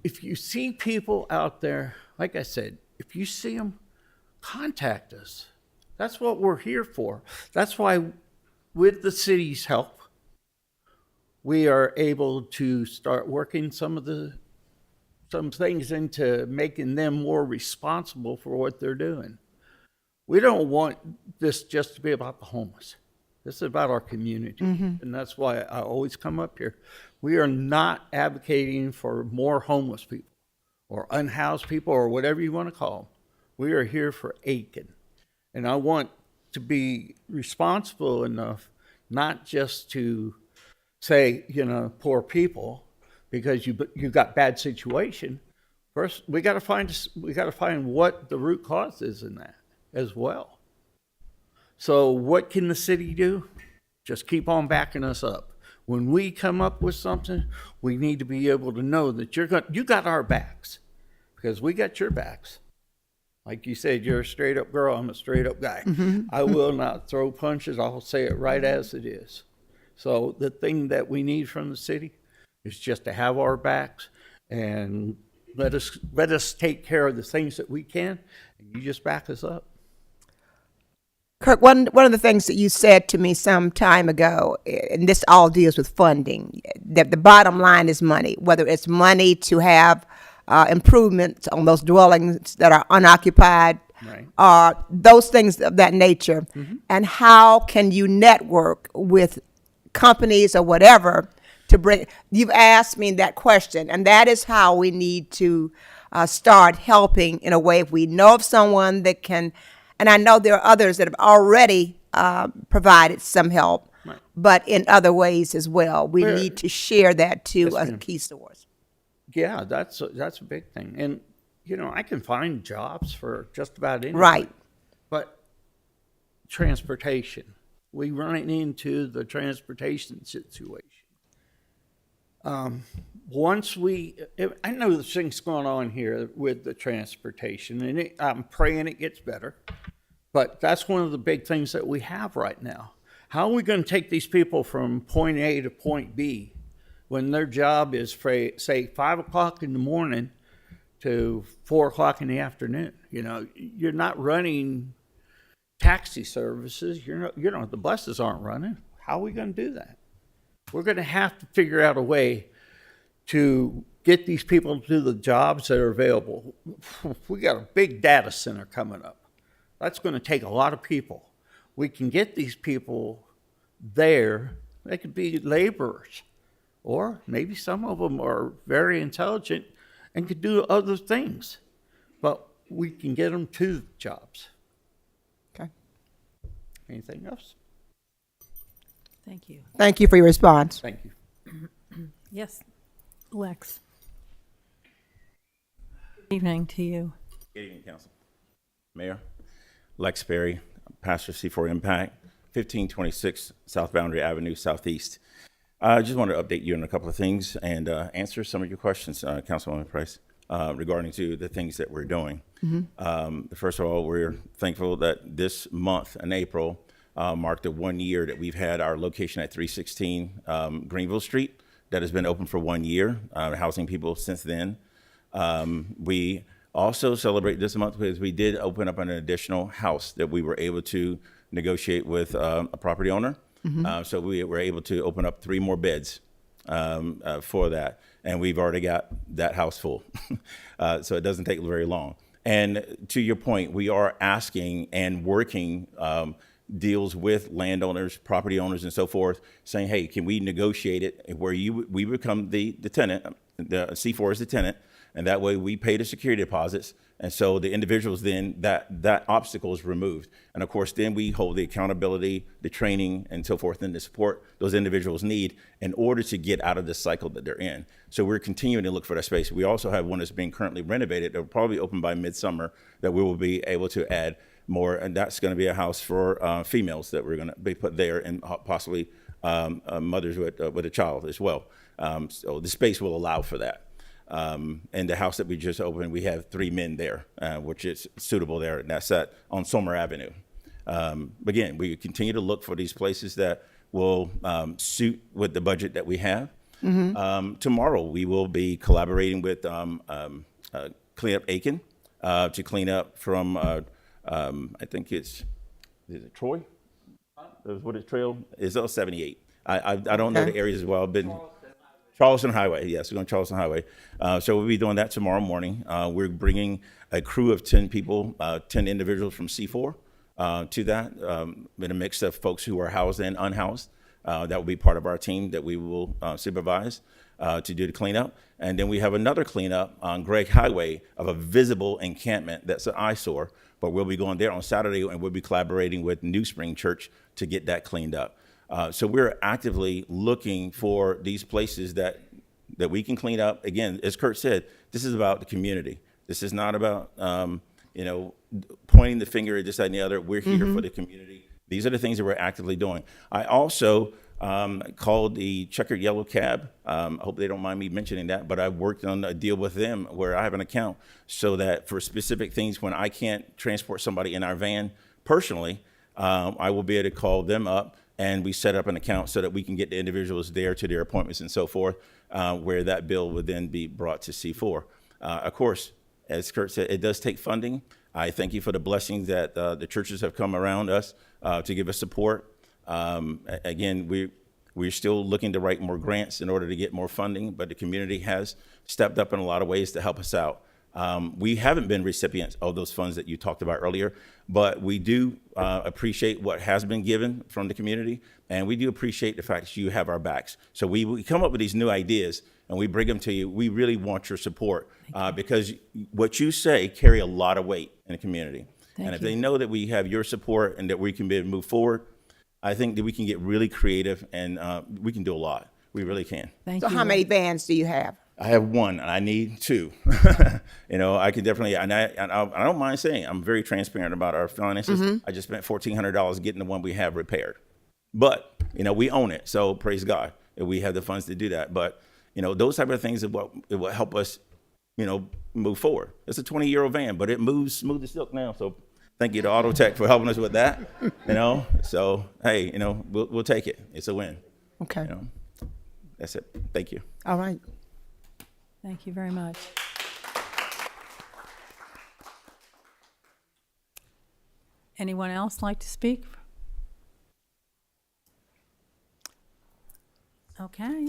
S13: If you see people out there, like I said, if you see them, contact us. That's what we're here for. That's why, with the city's help, we are able to start working some things into making them more responsible for what they're doing. We don't want this just to be about the homeless. This is about our community. And that's why I always come up here. We are not advocating for more homeless people or unhoused people or whatever you want to call them. We are here for Aiken. And I want to be responsible enough not just to say, poor people, because you got bad situation. First, we got to find what the root cause is in that as well. So what can the city do? Just keep on backing us up. When we come up with something, we need to be able to know that you got our backs, because we got your backs. Like you said, you're a straight up girl, I'm a straight up guy. I will not throw punches. I'll say it right as it is. So the thing that we need from the city is just to have our backs and let us take care of the things that we can, and you just back us up.
S6: Kirk, one of the things that you said to me some time ago, and this all deals with funding, that the bottom line is money, whether it's money to have improvements on those dwellings that are unoccupied, or those things of that nature, and how can you network with companies or whatever to bring. You've asked me that question, and that is how we need to start helping in a way. If we know of someone that can, and I know there are others that have already provided some help, but in other ways as well, we need to share that to a key source.
S13: Yeah, that's a big thing. And I can find jobs for just about anything.
S6: Right.
S13: But transportation, we run into the transportation situation. I know there's things going on here with the transportation, and I'm praying it gets better. But that's one of the big things that we have right now. How are we going to take these people from point A to point B when their job is, say, 5 o'clock in the morning to 4 o'clock in the afternoon? You're not running taxi services. The buses aren't running. How are we going to do that? We're going to have to figure out a way to get these people to the jobs that are available. We got a big data center coming up. That's going to take a lot of people. We can get these people there. They could be laborers, or maybe some of them are very intelligent and could do other things, but we can get them to jobs.
S6: Okay.
S13: Anything else?
S1: Thank you.
S6: Thank you for your response.
S13: Thank you.
S1: Yes, Lex. Good evening to you.
S5: Good evening, Council. Mayor, Lex Berry, pastor C4 Impact, 1526 South Boundary Avenue, Southeast. I just wanted to update you on a couple of things and answer some of your questions, Councilwoman Price, regarding to the things that we're doing. First of all, we're thankful that this month in April marked the 1 year that we've had our location at 316 Greenville Street that has been open for 1 year, housing people since then. We also celebrate this month because we did open up an additional house that we were able to negotiate with a property owner. So we were able to open up 3 more beds for that. And we've already got that house full. So it doesn't take very long. And to your point, we are asking and working deals with landowners, property owners, and so forth, saying, hey, can we negotiate it where we become the tenant, the C4 is the tenant, and that way we pay the security deposits. And so the individuals then, that obstacle is removed. And of course, then we hold the accountability, the training, and so forth, and the support those individuals need in order to get out of the cycle that they're in. So we're continuing to look for that space. We also have one that's being currently renovated that will probably open by midsummer that we will be able to add more. And that's going to be a house for females that we're going to be put there, and possibly mothers with a child as well. So the space will allow for that. And the house that we just opened, we have 3 men there, which is suitable there, and that's on Sommer Avenue. Again, we continue to look for these places that will suit with the budget that we have. Tomorrow, we will be collaborating with Clean Up Aiken to clean up from, I think is it Troy? What is Trail? It's 78. I don't know the areas as well. I've been Charleston Highway, yes, we're going to Charleston Highway. So we'll be doing that tomorrow morning. We're bringing a crew of 10 people, 10 individuals from C4 to that, in a mix of folks who are housed and unhoused. That will be part of our team that we will supervise to do the cleanup. And then we have another cleanup on Gregg Highway of a visible encampment that's an eyesore, but we'll be going there on Saturday, and we'll be collaborating with New Spring Church to get that cleaned up. So we're actively looking for these places that we can clean up. Again, as Kurt said, this is about the community. This is not about, pointing the finger at this, that, and the other. We're here for the community. These are the things that we're actively doing. I also called the checkered yellow cab. I hope they don't mind me mentioning that, but I've worked on a deal with them where I have an account so that for specific things, when I can't transport somebody in our van personally, I will be able to call them up, and we set up an account so that we can get the individuals there to their appointments and so forth, where that bill would then be brought to C4. Of course, as Kurt said, it does take funding. I thank you for the blessings that the churches have come around us to give us support. Again, we're still looking to write more grants in order to get more funding, but the community has stepped up in a lot of ways to help us out. We haven't been recipients of those funds that you talked about earlier, but we do appreciate what has been given from the community, and we do appreciate the fact that you have our backs. So we come up with these new ideas, and we bring them to you. We really want your support because what you say carry a lot of weight in the community. And if they know that we have your support and that we can be able to move forward, I think that we can get really creative, and we can do a lot. We really can.
S6: So how many vans do you have?
S5: I have 1, and I need 2. I can definitely, and I don't mind saying, I'm very transparent about our finances. I just spent $1,400 getting the one we have repaired. But, we own it, so praise God that we have the funds to do that. But, those type of things are what it will help us, move forward. It's a 20-year-old van, but it moves smooth as silk now. So thank you to Auto Tech for helping us with that. So hey, we'll take it. It's a win.
S6: Okay.
S5: That's it. Thank you.
S6: All right.
S1: Thank you very much. Anyone else like to speak? Okay.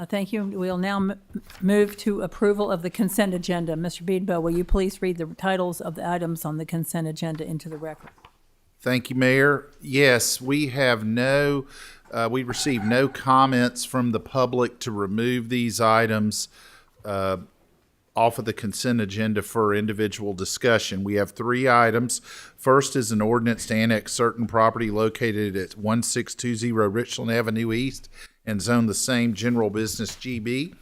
S1: Thank you. We'll now move to approval of the consent agenda. Mr. Beedbo, will you please read the titles of the items on the consent agenda into the record?
S10: Thank you, Mayor. Yes, we have we received no comments from the public to remove these items off of the consent agenda for individual discussion. We have 3 items. First is an ordinance to annex certain property located at 1620 Richland Avenue East and zone the same general business GB.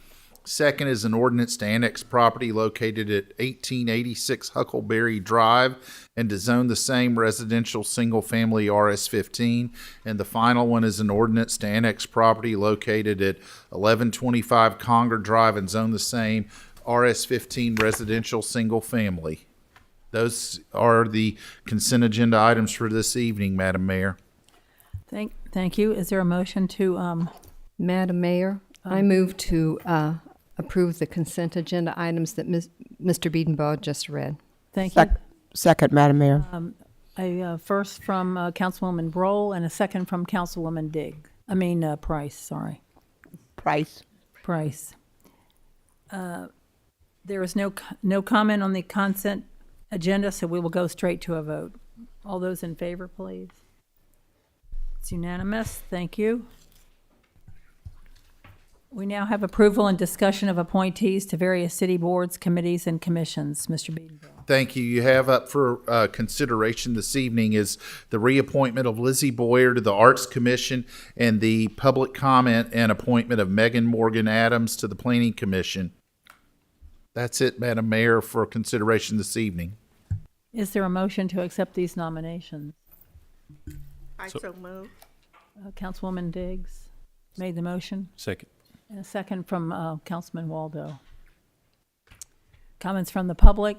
S10: Second is an ordinance to annex property located at 1886 Huckleberry Drive and to zone the same residential single-family RS-15. And the final one is an ordinance to annex property located at 1125 Conger Drive and zone the same RS-15 residential single-family. Those are the consent agenda items for this evening, Madam Mayor.
S1: Thank you. Is there a motion to,
S3: Madam Mayor, I move to approve the consent agenda items that Mr. Biedenbaugh just read.
S1: thank you.
S6: Second, Madam Mayor.
S1: A first from Councilwoman Broll and a second from Councilwoman Price, sorry. Price. There is no comment on the consent agenda, so we will go straight to a vote. All those in favor, please. It's unanimous. Thank you. We now have approval and discussion of appointees to various city boards, committees, and commissions. Mr. Biedenbaugh.
S10: Thank you. You have up for consideration this evening is the reappointment of Lizzie Boyer to the Arts Commission and the public comment and appointment of Megan Morgan Adams to the Planning Commission. That's it, Madam Mayor, for consideration this evening.
S1: Is there a motion to accept these nominations?
S4: I so move.
S1: Councilwoman Diggs made the motion.
S5: Second.
S1: And a second from Councilman Waldo. Comments from the public?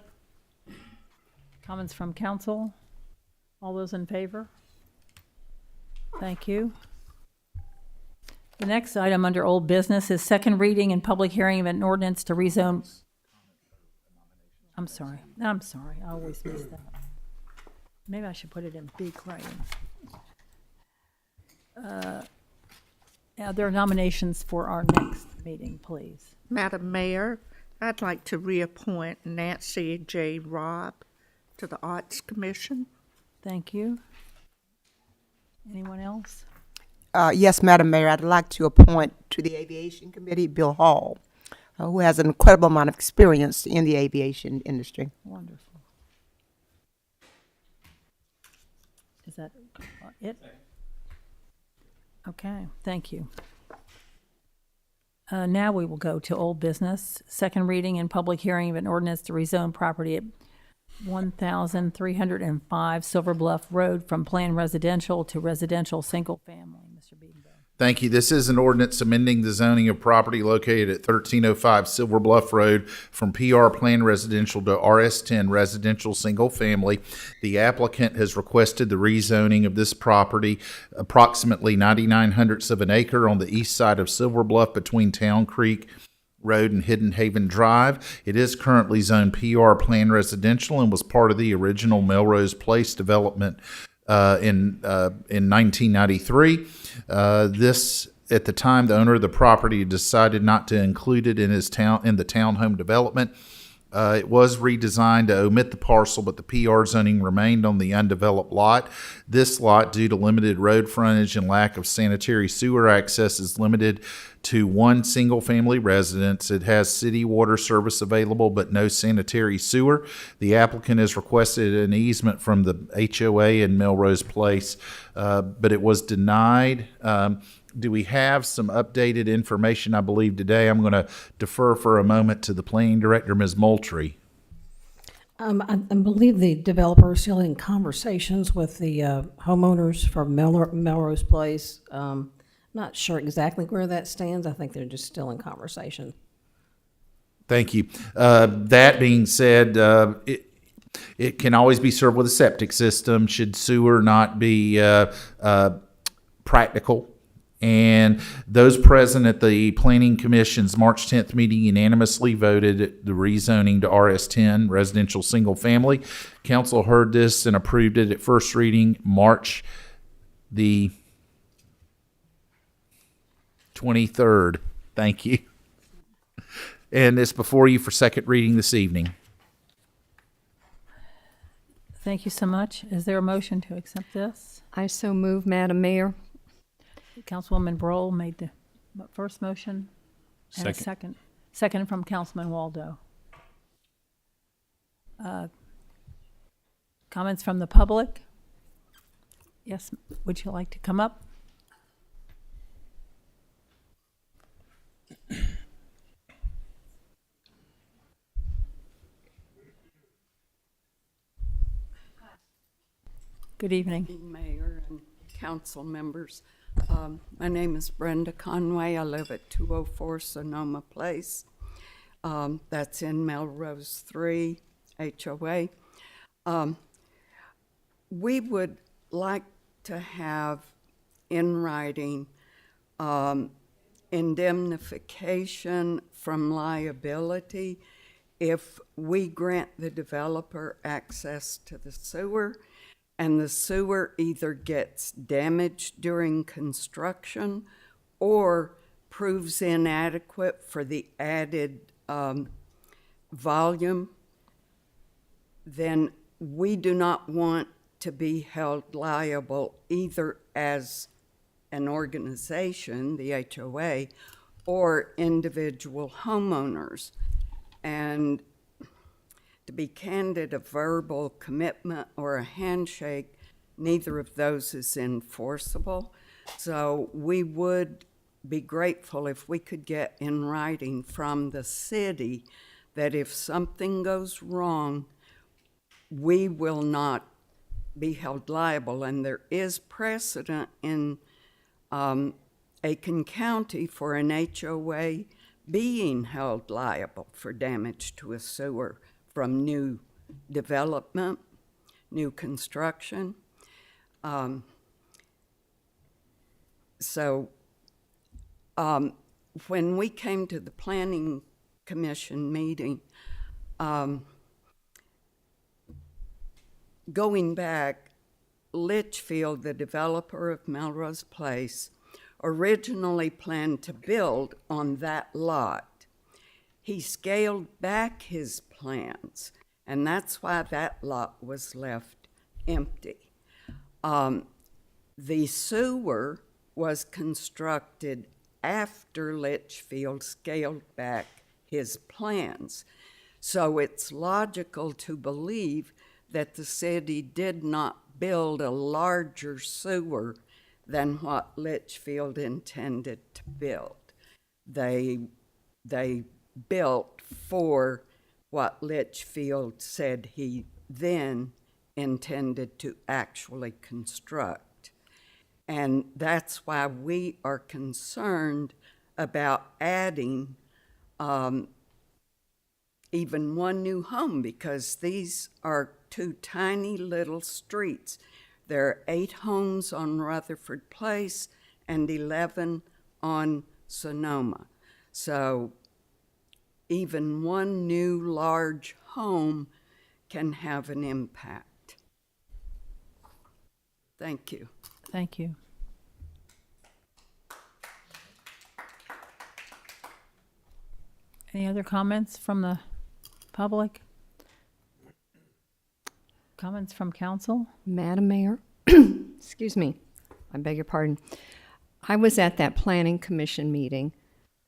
S1: Comments from council? All those in favor? Thank you. The next item under old business is second reading and public hearing of an ordinance to rezone. I'm sorry. I always miss that. Maybe I should put it in big writing. Now, there are nominations for our next meeting, please.
S4: Madam Mayor, I'd like to reappoint Nancy J. Robb to the Arts Commission.
S1: Thank you. Anyone else?
S6: Yes, Madam Mayor, I'd like to appoint to the Aviation Committee Bill Hall, who has an incredible amount of experience in the aviation industry.
S1: Wonderful. Is that it? Okay, thank you. Now we will go to old business. Second reading and public hearing of an ordinance to rezone property at 1,305 Silver Bluff Road from planned residential to residential single family. Mr. Biedenbaugh.
S10: Thank you. This is an ordinance amending the zoning of property located at 1305 Silver Bluff Road from PR Plan Residential to RS10 Residential Single Family. The applicant has requested the rezoning of this property, approximately 99/100ths of an acre on the east side of Silver Bluff between Town Creek Road and Hidden Haven Drive. It is currently zoned PR Plan Residential and was part of the original Melrose Place development in 1993. This, at the time, the owner of the property decided not to include it in the townhome development. It was redesigned to omit the parcel, but the PR zoning remained on the undeveloped lot. This lot, due to limited road frontage and lack of sanitary sewer access, is limited to one single-family residence. It has city water service available, but no sanitary sewer. The applicant has requested an easement from the HOA in Melrose Place, but it was denied. Do we have some updated information, I believe, today? I'm going to defer for a moment to the planning director, Ms. Moultrie.
S14: I believe the developer is still in conversations with the homeowners from Melrose Place. Not sure exactly where that stands. I think they're just still in conversation.
S10: Thank you. That being said, it can always be served with a septic system should sewer not be practical. And those present at the Planning Commission's March 10th meeting unanimously voted the rezoning to RS10 residential single family. Council heard this and approved it at first reading March the 23rd. Thank you. And it's before you for second reading this evening.
S1: Thank you so much. Is there a motion to accept this?
S3: I so move, Madam Mayor.
S1: Councilwoman Broll made the first motion. And a second from Councilman Waldo. Comments from the public? Yes, would you like to come up? Good evening.
S15: Mayor and council members. My name is Brenda Conway. I live at 204 Sonoma Place. That's in Melrose 3 HOA. We would like to have in writing indemnification from liability if we grant the developer access to the sewer and the sewer either gets damaged during construction or proves inadequate for the added volume, then we do not want to be held liable either as an organization, the HOA, or individual homeowners. And to be candid, a verbal commitment or a handshake, neither of those is enforceable. So we would be grateful if we could get in writing from the city that if something goes wrong, we will not be held liable. And there is precedent in Aiken County for an HOA being held liable for damage to a sewer from new development, new construction. When we came to the Planning Commission meeting, going back, Litchfield, the developer of Melrose Place, originally planned to build on that lot. He scaled back his plans, and that's why that lot was left empty. The sewer was constructed after Litchfield scaled back his plans. So it's logical to believe that the city did not build a larger sewer than what Litchfield intended to build. They built for what Litchfield said he then intended to actually construct. And that's why we are concerned about adding even one new home, because these are two tiny little streets. There are 8 homes on Rutherford Place and 11 on Sonoma. So even one new large home can have an impact. Thank you.
S1: Thank you. Any other comments from the public? Comments from council?
S3: Madam Mayor, excuse me, I beg your pardon. I was at that planning commission meeting,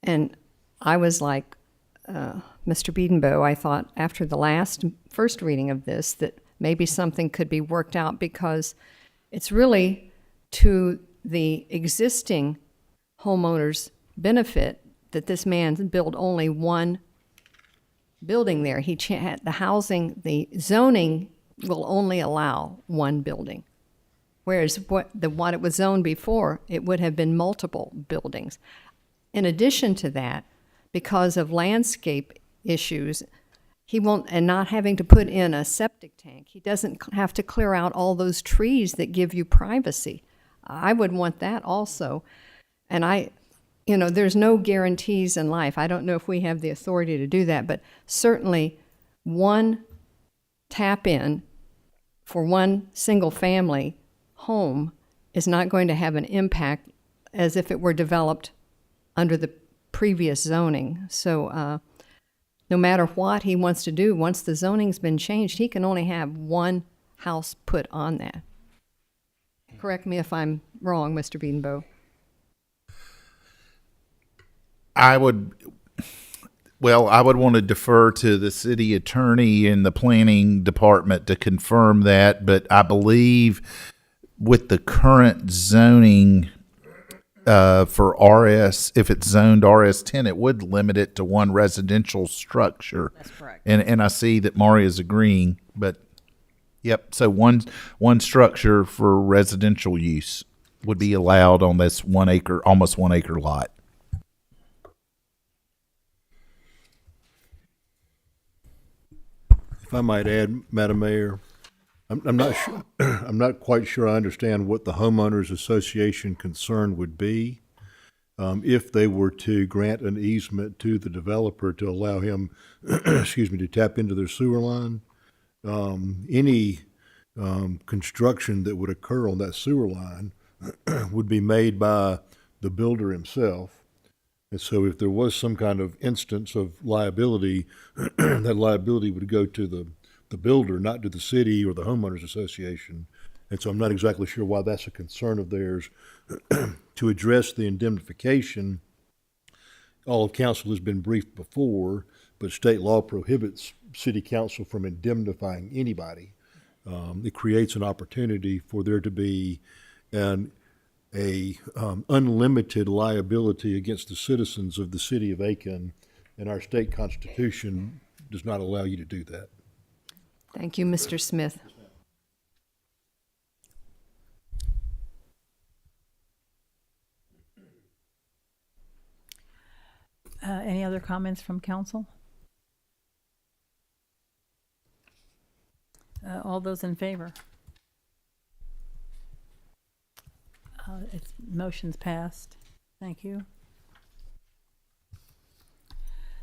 S3: and I was like Mr. Biedenbow. I thought after the first reading of this that maybe something could be worked out, because it's really to the existing homeowners' benefit that this man built only one building there. The zoning will only allow one building, whereas what it was zoned before, it would have been multiple buildings. In addition to that, because of landscape issues, and not having to put in a septic tank, he doesn't have to clear out all those trees that give you privacy. I would want that also. And there's no guarantees in life. I don't know if we have the authority to do that, but certainly one tap in for one single family home is not going to have an impact as if it were developed under the previous zoning. So no matter what he wants to do, once the zoning's been changed, he can only have one house put on that. Correct me if I'm wrong, Mr. Biedenbow.
S10: Well, I would want to defer to the city attorney and the planning department to confirm that, but I believe with the current zoning for RS, if it's zoned RS10, it would limit it to one residential structure.
S3: That's correct.
S10: And I see that Mari is agreeing, but yep, so one structure for residential use would be allowed on this 1 acre, almost 1 acre lot.
S16: If I might add, Madam Mayor, I'm not sure, I'm not quite sure I understand what the homeowners association concern would be. If they were to grant an easement to the developer to allow him, excuse me, to tap into their sewer line, any construction that would occur on that sewer line would be made by the builder himself. And so if there was some kind of instance of liability, that liability would go to the builder, not to the city or the homeowners association. And so I'm not exactly sure why that's a concern of theirs. To address the indemnification, all of council has been briefed before, but state law prohibits city council from indemnifying anybody. It creates an opportunity for there to be unlimited liability against the citizens of the city of Aiken, and our state constitution does not allow you to do that.
S3: Thank you, Mr. Smith.
S1: Any other comments from council? All those in favor? Motion's passed. Thank you.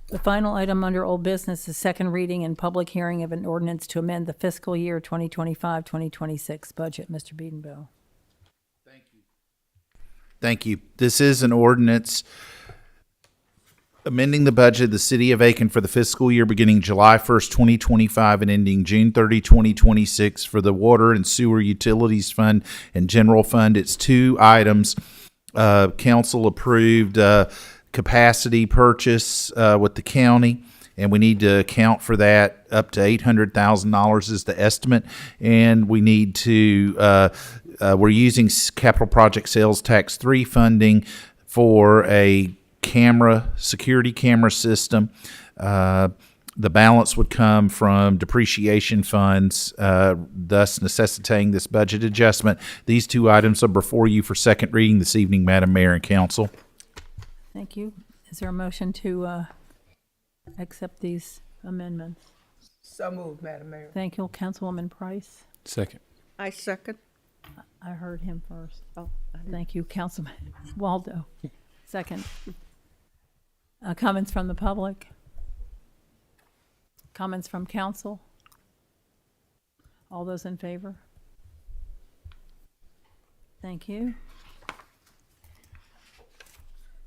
S1: The final item under old business is second reading and public hearing of an ordinance to amend the fiscal year 2025-2026 budget. Mr. Biedenbow.
S10: Thank you. This is an ordinance amending the budget of the city of Aiken for the fiscal year beginning July 1st, 2025 and ending June 30, 2026 for the Water and Sewer Utilities Fund and General Fund. It's two items. Council approved capacity purchase with the county, and we need to account for that. Up to $800,000 is the estimate, and we need to we're using capital project sales tax 3 funding for a security camera system. The balance would come from depreciation funds, thus necessitating this budget adjustment. These two items are before you for second reading this evening, Madam Mayor and Council.
S1: Thank you. Is there a motion to accept these amendments?
S6: So moved, Madam Mayor.
S1: Thank you, Councilwoman Price.
S8: Second.
S4: I second.
S1: I heard him first. Oh, thank you, Councilman Waldo. Second. Comments from the public? Comments from council? All those in favor? Thank you.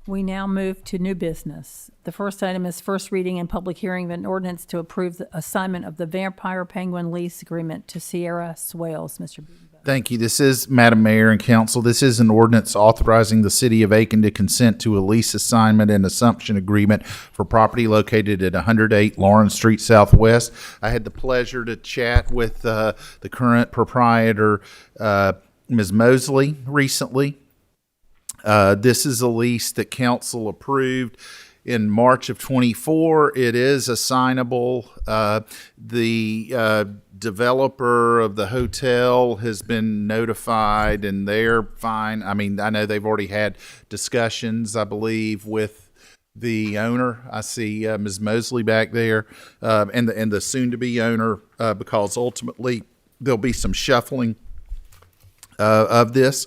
S1: We now move to new business. The first item is first reading and public hearing of an ordinance to approve the assignment of the Vampire Penguin lease agreement to Sierra Swales. Mr. Biedenbow.
S10: Thank you. This is, Madam Mayor and Council, this is an ordinance authorizing the city of Aiken to consent to a lease assignment and assumption agreement for property located at 108 Lawrence Street Southwest. I had the pleasure to chat with the current proprietor, Ms. Mosley, recently. This is a lease that council approved in March of 24. It is assignable. The developer of the hotel has been notified and they're fine. I mean, I know they've already had discussions, I believe, with the owner. I see Ms. Mosley back there, and the soon-to-be owner, because ultimately there'll be some shuffling of this.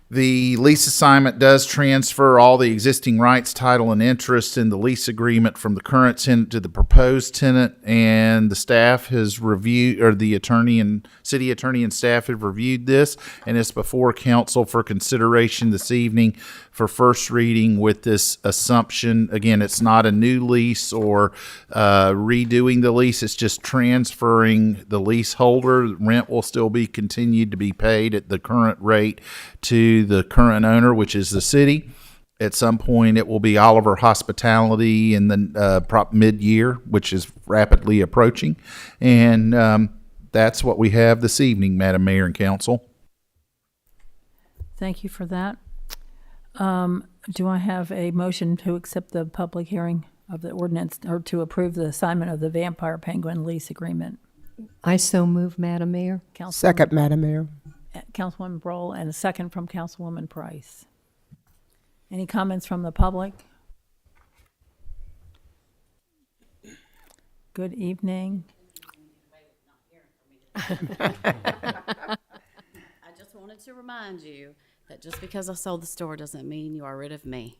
S10: The lease assignment does transfer all the existing rights, title, and interest in the lease agreement from the current tenant to the proposed tenant, and the staff has reviewed, or the attorney and city attorney and staff have reviewed this, and it's before council for consideration this evening for first reading with this assumption. Again, it's not a new lease or redoing the lease, it's just transferring the leaseholder. Rent will still be continued to be paid at the current rate to the current owner, which is the city. At some point, it will be Oliver Hospitality in the mid-year, which is rapidly approaching. And that's what we have this evening, Madam Mayor and Council.
S1: Thank you for that. Do I have a motion to accept the public hearing of the ordinance, or to approve the assignment of the Vampire Penguin lease agreement?
S3: I so move, Madam Mayor.
S6: Second, Madam Mayor.
S1: Councilwoman Broll, and a second from Councilwoman Price. Any comments from the public? Good evening.
S17: I just wanted to remind you that just because I sold the store doesn't mean you are rid of me.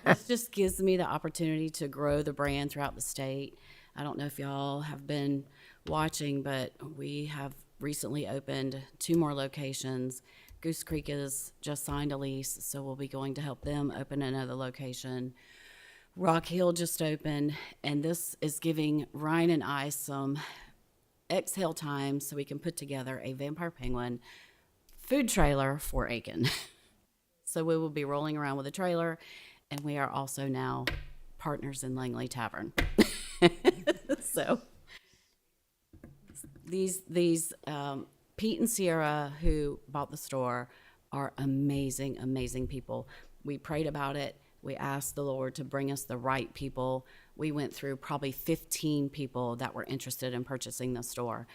S17: This just gives me the opportunity to grow the brand throughout the state. I don't know if y'all have been watching, but we have recently opened 2 more locations. Goose Creek has just signed a lease, so we'll be going to help them open another location. Rock Hill just opened, and this is giving Ryan and I some exhale time so we can put together a Vampire Penguin food trailer for Aiken. So we will be rolling around with a trailer, and we are also now partners in Langley Tavern. So these Pete and Sierra, who bought the store, are amazing, amazing people. We prayed about it. We asked the Lord to bring us the right people. We went through probably 15 people that were interested in purchasing the store.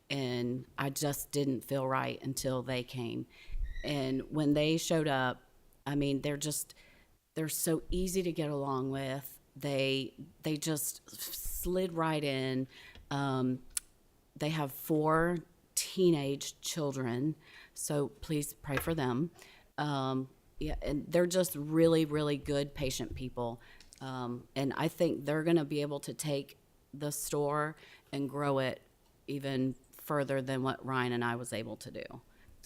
S17: And I just didn't feel right until they came. And when they showed up, I mean, they're so easy to get along with. They just slid right in. They have 4 teenage children, so please pray for them. Yeah, and they're just really, really good, patient people. And I think they're going to be able to take the store and grow it even further than what Ryan and I was able to do.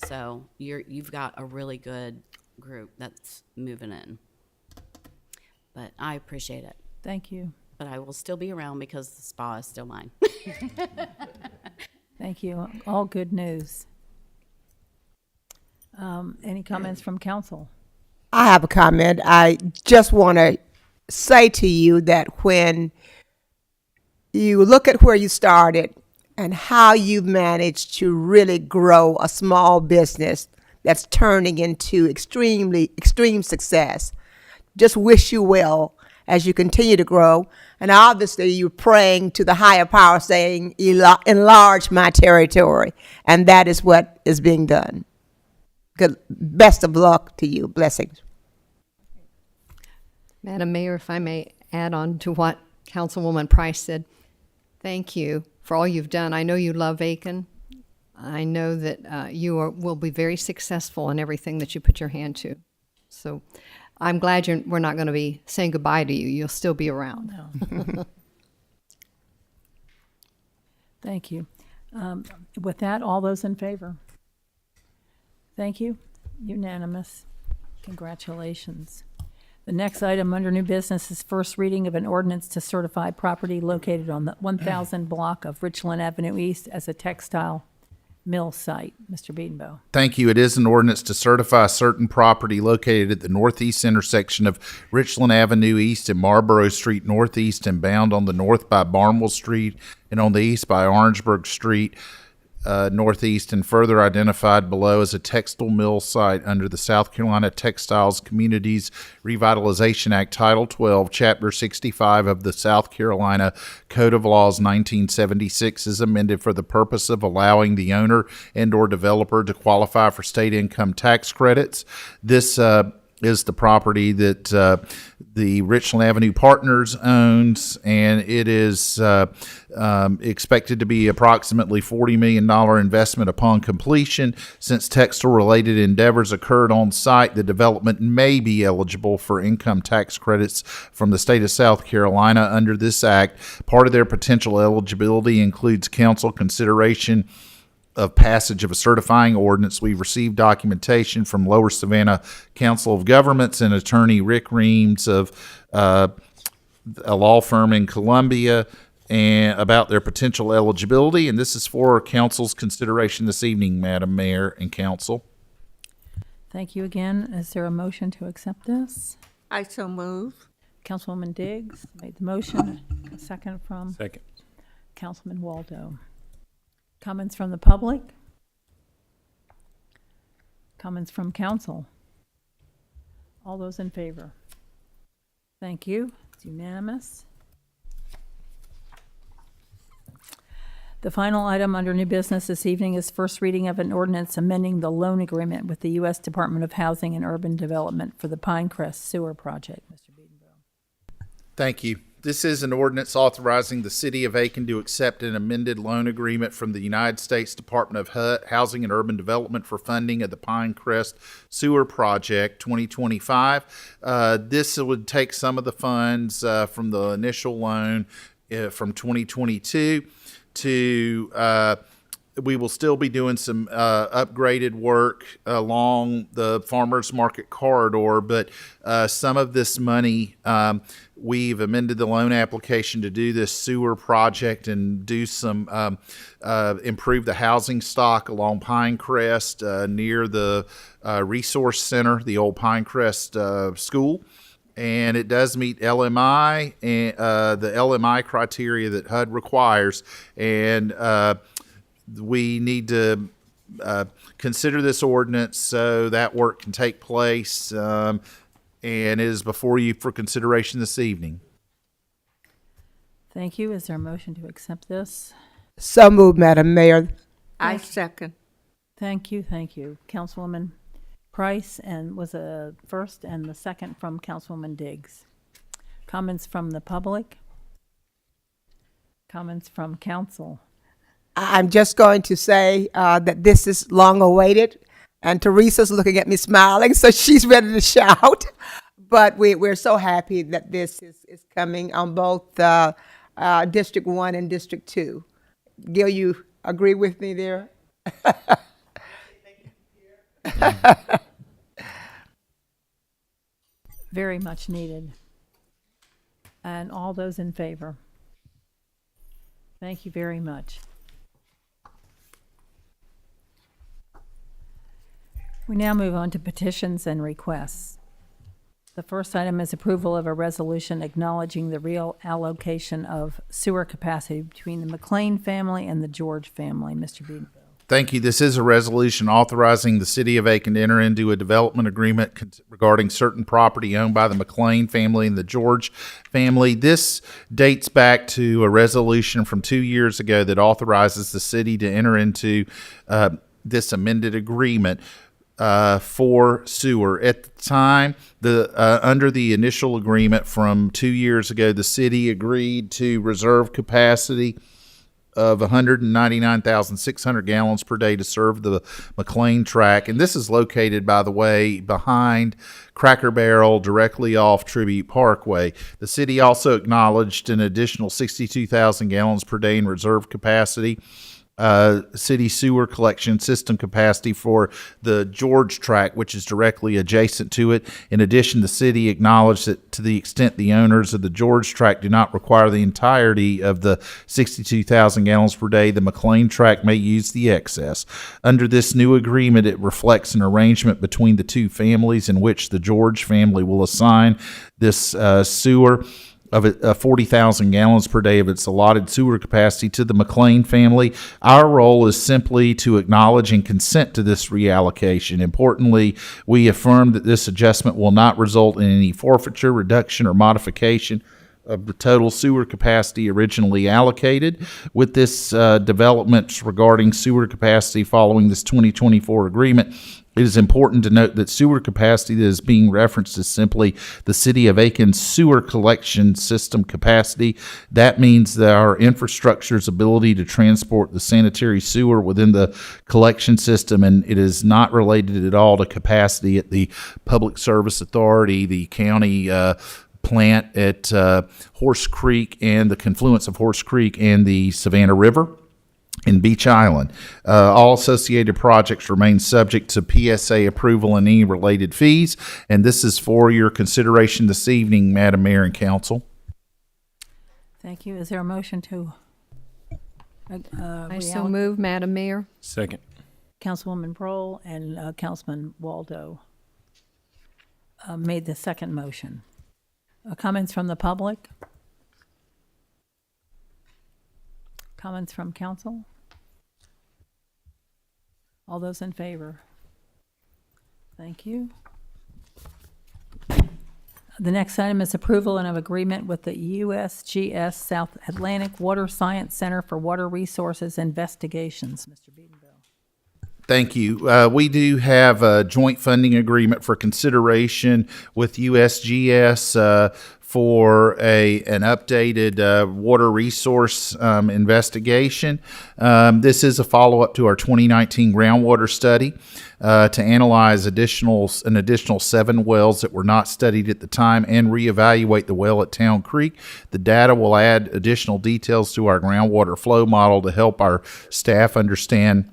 S17: So you've got a really good group that's moving in. But I appreciate it.
S1: Thank you.
S17: But I will still be around because the spa is still mine.
S1: Thank you. All good news. Any comments from council?
S6: I have a comment. I just want to say to you that when you look at where you started and how you've managed to really grow a small business that's turning into extreme success, just wish you well as you continue to grow. And obviously you're praying to the higher power saying, enlarge my territory. And that is what is being done. Good. Best of luck to you. Blessings.
S3: Madam Mayor, if I may add on to what Councilwoman Price said, thank you for all you've done. I know you love Aiken. I know that will be very successful in everything that you put your hand to. So I'm glad we're not going to be saying goodbye to you. You'll still be around.
S1: No. Thank you. With that, all those in favor? Thank you. Unanimous. Congratulations. The next item under new business is first reading of an ordinance to certify property located on the 1000 block of Richland Avenue East as a textile mill site. Mr. Beedenbow.
S10: Thank you. It is an ordinance to certify certain property located at the northeast intersection of Richland Avenue East and Marlborough Street Northeast and bound on the north by Barnwell Street and on the east by Orangeburg Street Northeast, and further identified below as a textile mill site under the South Carolina Textiles Communities Revitalization Act, Title 12, Chapter 65 of the South Carolina Code of Laws 1976 is amended for the purpose of allowing the owner and or developer to qualify for state income tax credits. This is the property that the Richland Avenue Partners owns, and it is expected to be approximately $40 million investment upon completion. Since textile-related endeavors occurred on site, the development may be eligible for income tax credits from the state of South Carolina under this act. Part of their potential eligibility includes council consideration of passage of a certifying ordinance. We've received documentation from Lower Savannah Council of Governments and attorney Rick Reams of a law firm in Columbia and about their potential eligibility. And this is for council's consideration this evening, Madam Mayor and Council.
S1: Thank you again. Is there a motion to accept this?
S4: I so move.
S1: Councilwoman Diggs made the motion. A second from
S5: Second.
S1: Councilman Waldo. Comments from the public? Comments from council? All those in favor? Thank you. It's unanimous. The final item under new business this evening is first reading of an ordinance amending the loan agreement with the U.S. Department of Housing and Urban Development for the Pinecrest Sewer Project. Mr. Biedenbrough.
S10: Thank you. This is an ordinance authorizing the City of Aiken to accept an amended loan agreement from the United States Department of Housing and Urban Development for funding of the Pinecrest Sewer Project 2025. This would take some of the funds from the initial loan from 2022 to we will still be doing some upgraded work along the farmers market corridor, but some of this money, we've amended the loan application to do this sewer project and do some improve the housing stock along Pinecrest near the resource center, the old Pinecrest school. And it does meet LMI and the LMI criteria that HUD requires. And we need to consider this ordinance so that work can take place, and it is before you for consideration this evening.
S1: Thank you. Is there a motion to accept this?
S6: So moved, Madam Mayor.
S4: I second.
S1: Thank you. Thank you. Councilwoman Price, and was a first and the second from Councilwoman Diggs. Comments from the public? Comments from council?
S6: I'm just going to say that this is long awaited, and Teresa's looking at me smiling, so she's ready to shout. But we're so happy that this is coming on both District 1 and District 2. Gil, you agree with me there?
S1: Very much needed. And all those in favor? Thank you very much. We now move on to petitions and requests. The first item is approval of a resolution acknowledging the real allocation of sewer capacity between the McLean family and the George family. Mr. Biedenbrough.
S10: Thank you. This is a resolution authorizing the City of Aiken to enter into a development agreement regarding certain property owned by the McLean family and the George family. This dates back to a resolution from 2 years ago that authorizes the city to enter into this amended agreement for sewer. At the time, under the initial agreement from 2 years ago, the city agreed to reserve capacity of 199,600 gallons per day to serve the McLean track. And this is located, by the way, behind Cracker Barrel, directly off Tribute Parkway. The city also acknowledged an additional 62,000 gallons per day in reserve capacity, city sewer collection system capacity for the George tract, which is directly adjacent to it. In addition, the city acknowledged that to the extent the owners of the George tract do not require the entirety of the 62,000 gallons per day, the McLean tract may use the excess. Under this new agreement, it reflects an arrangement between the two families in which the George family will assign this sewer of 40,000 gallons per day of its allotted sewer capacity to the McLean family. Our role is simply to acknowledge and consent to this reallocation. Importantly, we affirm that this adjustment will not result in any forfeiture, reduction, or modification of the total sewer capacity originally allocated. With this development regarding sewer capacity following this 2024 agreement, it is important to note that sewer capacity that is being referenced is simply the City of Aiken's sewer collection system capacity. That means that our infrastructure's ability to transport the sanitary sewer within the collection system, and it is not related at all to capacity at the Public Service Authority, the county plant at Horse Creek, and the confluence of Horse Creek and the Savannah River in Beach Island. All associated projects remain subject to PSA approval and any related fees. And this is for your consideration this evening, Madam Mayor and Council.
S1: Thank you. Is there a motion to
S3: I so move, Madam Mayor.
S5: Second.
S1: Councilwoman Broll and Councilman Waldo made the second motion. Comments from the public? Comments from council? All those in favor? Thank you. The next item is approval and of agreement with the USGS South Atlantic Water Science Center for Water Resources Investigations. Mr. Beedenville.
S10: Thank you. We do have a joint funding agreement for consideration with USGS for an updated water resource investigation. This is a follow-up to our 2019 groundwater study to analyze an additional 7 wells that were not studied at the time and reevaluate the well at Town Creek. The data will add additional details to our groundwater flow model to help our staff understand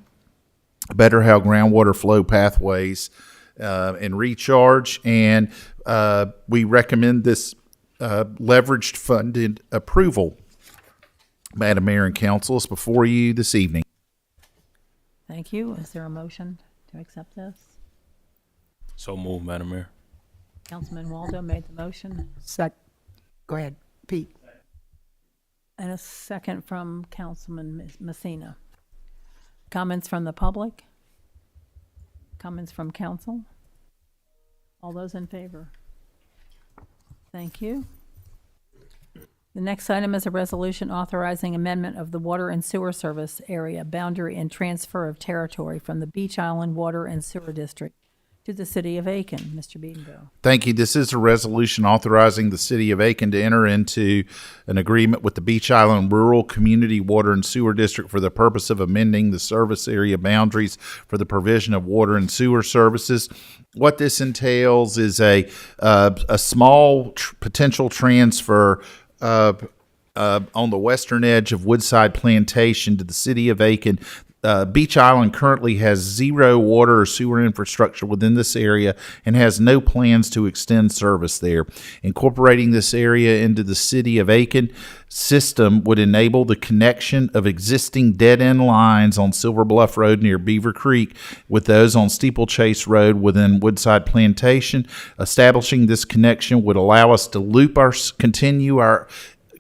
S10: better how groundwater flow pathways and recharge. And we recommend this leveraged funded approval. Madam Mayor and Council, is before you this evening.
S1: Thank you. Is there a motion to accept this?
S18: So moved, Madam Mayor.
S1: Councilman Waldo made the motion.
S6: Go ahead, Pete.
S1: And a second from Councilman Messina. Comments from the public? Comments from council? All those in favor? Thank you. The next item is a resolution authorizing amendment of the Water and Sewer Service area boundary and transfer of territory from the Beach Island Water and Sewer District to the City of Aiken. Mr. Beedenville.
S10: Thank you. This is a resolution authorizing the City of Aiken to enter into an agreement with the Beach Island Rural Community Water and Sewer District for the purpose of amending the service area boundaries for the provision of water and sewer services. What this entails is a small potential transfer on the western edge of Woodside Plantation to the City of Aiken. Beach Island currently has 0 water or sewer infrastructure within this area and has no plans to extend service there. Incorporating this area into the City of Aiken system would enable the connection of existing dead-end lines on Silver Bluff Road near Beaver Creek with those on Steeplechase Road within Woodside Plantation. Establishing this connection would allow us to continue our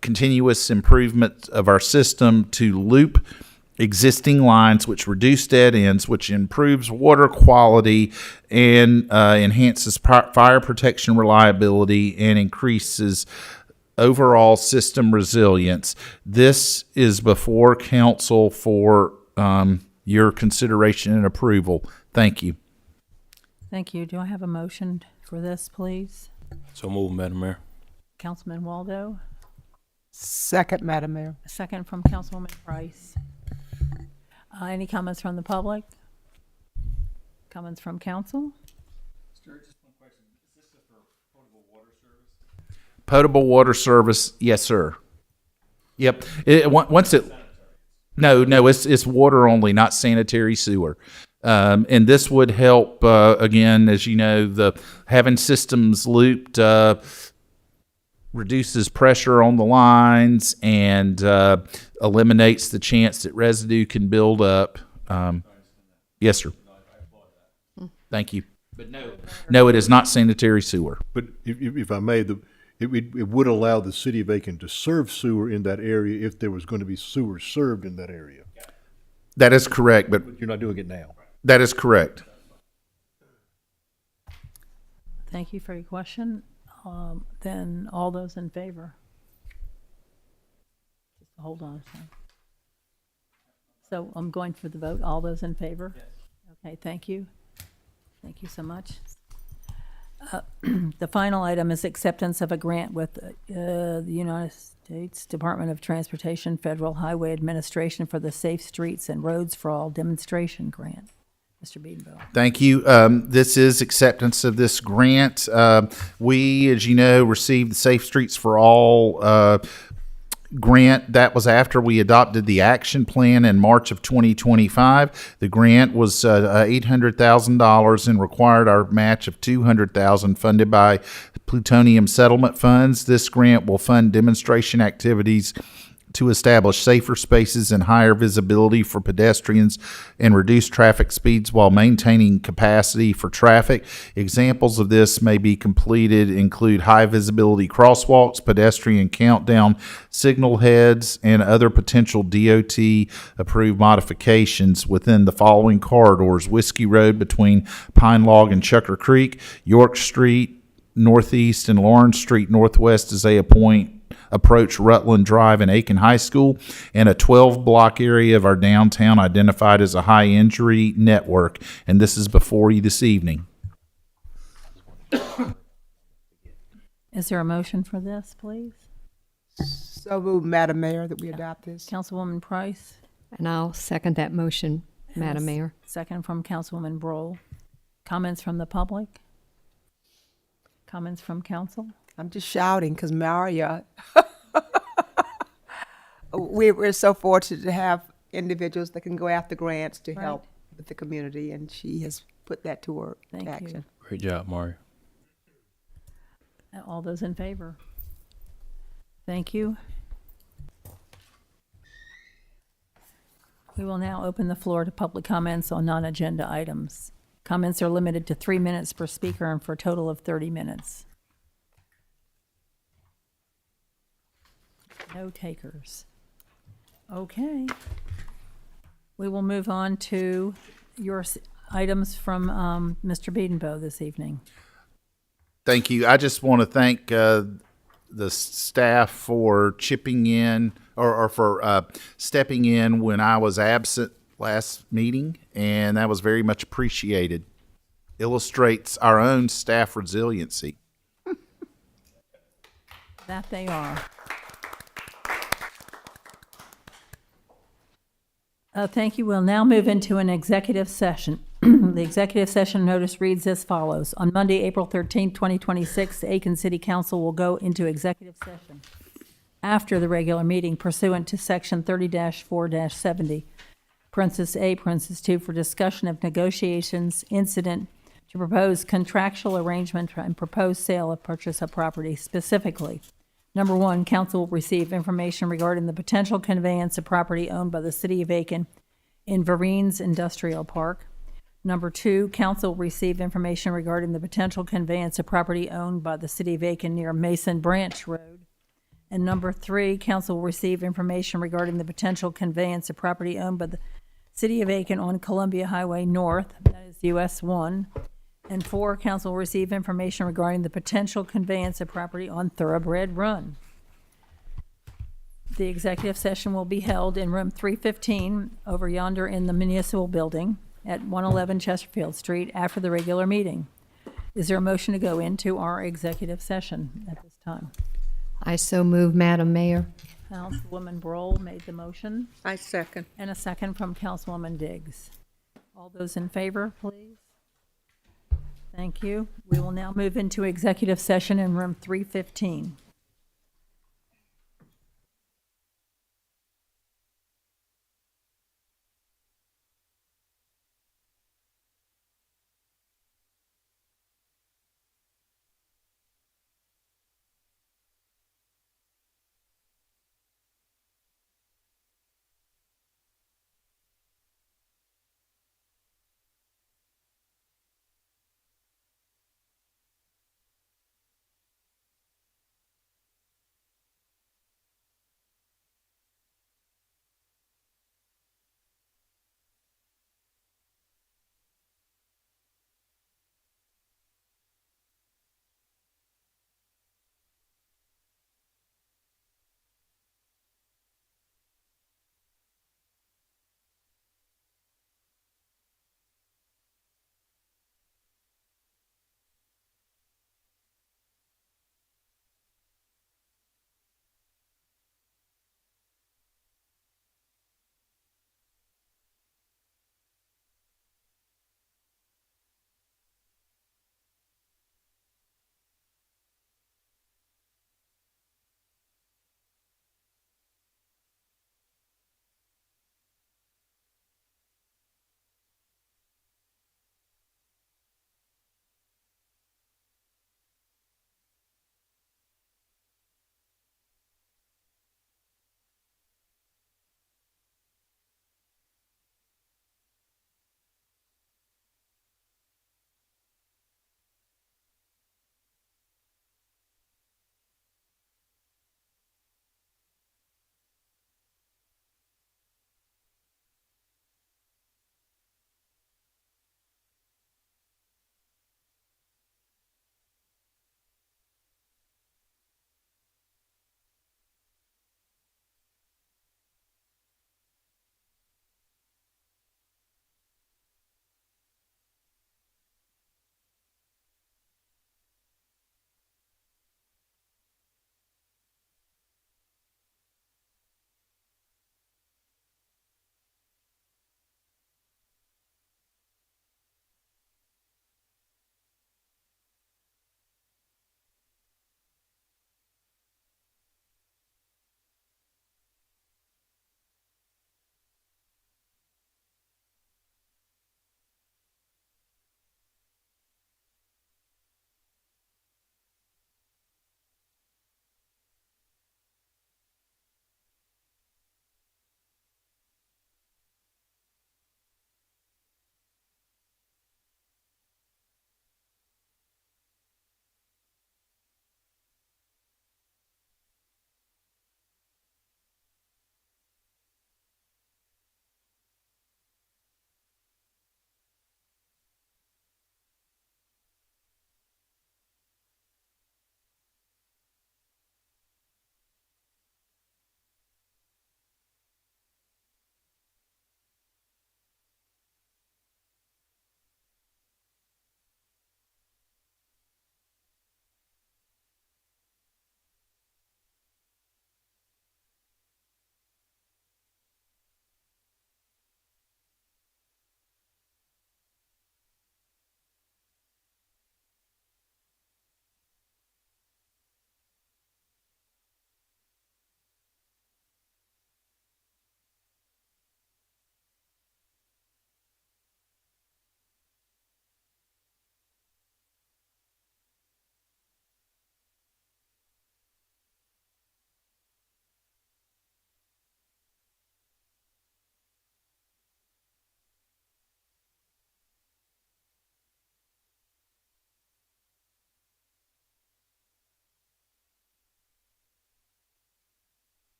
S10: continuous improvement of our system to loop existing lines, which reduce dead ends, which improves water quality and enhances fire protection reliability and increases overall system resilience. This is before council for your consideration and approval. Thank you.
S1: Thank you. Do I have a motion for this, please?
S18: So moved, Madam Mayor.
S1: Councilman Waldo?
S6: Second, Madam Mayor.
S1: A second from Councilwoman Price. Any comments from the public? Comments from council?
S10: Just one question. Is this for potable water service? Potable water service, yes, sir. Yep. It's water only, not sanitary sewer. And this would help, again, as you know, having systems looped reduces pressure on the lines and eliminates the chance that residue can build up. Yes, sir. Thank you. But no, it is not sanitary sewer.
S16: But if I may, it would allow the City of Aiken to serve sewer in that area if there was going to be sewer served in that area.
S10: That is correct, but
S16: you're not doing it now.
S10: That is correct.
S1: Thank you for your question. Then all those in favor? Just hold on a second. So I'm going for the vote. All those in favor? Yes. Okay, thank you. Thank you so much. The final item is acceptance of a grant with the United States Department of Transportation Federal Highway Administration for the Safe Streets and Roads for All demonstration grant. Mr. Beedenville.
S10: Thank you. This is acceptance of this grant. We, as you know, received the Safe Streets for All grant. That was after we adopted the action plan in March of 2025. The grant was $800,000 and required our match of $200,000 funded by plutonium settlement funds. This grant will fund demonstration activities to establish safer spaces and higher visibility for pedestrians and reduce traffic speeds while maintaining capacity for traffic. Examples of this may be completed include high visibility crosswalks, pedestrian countdown signal heads, and other potential DOT approved modifications within the following corridors: Whiskey Road between Pine Log and Chucker Creek, York Street northeast and Lawrence Street northwest as they approach Rutland Drive and Aiken High School, and a 12-block area of our downtown identified as a high injury network. And this is before you this evening.
S1: Is there a motion for this, please?
S6: So moved, Madam Mayor, that we adopt this.
S1: Councilwoman Price?
S3: And I'll second that motion, Madam Mayor.
S1: Second from Councilwoman Brohl. Comments from the public? Comments from council?
S6: I'm just shouting because Maria, we're so fortunate to have individuals that can go after grants to help with the community, and she has put that to work,
S1: Thank
S6: to action.
S1: you.
S18: Great job, Mario.
S1: All those in favor? Thank you. We will now open the floor to public comments on non-agenda items. Comments are limited to 3 minutes per speaker and for a total of 30 minutes. No takers. Okay. We will move on to your items from Mr. Beedenbow this evening.
S10: Thank you. I just want to thank the staff for chipping in or for stepping in when I was absent last meeting, and that was very much appreciated. Illustrates our own staff resiliency.
S1: That they are. Thank you. We'll now move into an executive session. The executive session notice reads as follows. On Monday, April 13th, 2026, the Aiken City Council will go into executive session after the regular meeting pursuant to Section 30-4-70, parenthesis A, parenthesis 2, for discussion of negotiations incident to propose contractual arrangement and proposed sale or purchase of property. Specifically, number one, council will receive information regarding the potential conveyance of property owned by the City of Aiken in Vereen's Industrial Park. Number two, council will receive information regarding the potential conveyance of property owned by the City of Aiken near Mason Branch Road. And number three, council will receive information regarding the potential conveyance of property owned by the City of Aiken on Columbia Highway North, that is US 1. And four, council will receive information regarding the potential conveyance of property on Thoroughbred Run. The executive session will be held in room 315 over yonder in the municipal building at 111 Chesterfield Street after the regular meeting. Is there a motion to go into our executive session at this time?
S3: I so move, Madam Mayor.
S1: Councilwoman Brohl made the motion.
S4: I second.
S1: And a second from Councilwoman Diggs. All those in favor, please. Thank you. We will now move into executive session in room 315.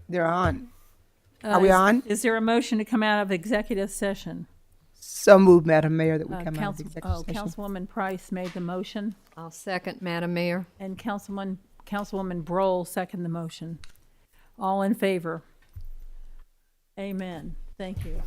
S6: They're on. Are we on?
S1: Is there a motion to come out of executive session?
S6: So moved, Madam Mayor, that we come out of executive session.
S1: Councilwoman Price made the motion,
S3: I'll second, Madam Mayor.
S1: and Councilwoman Broll seconded the motion. All in favor? Amen. Thank you.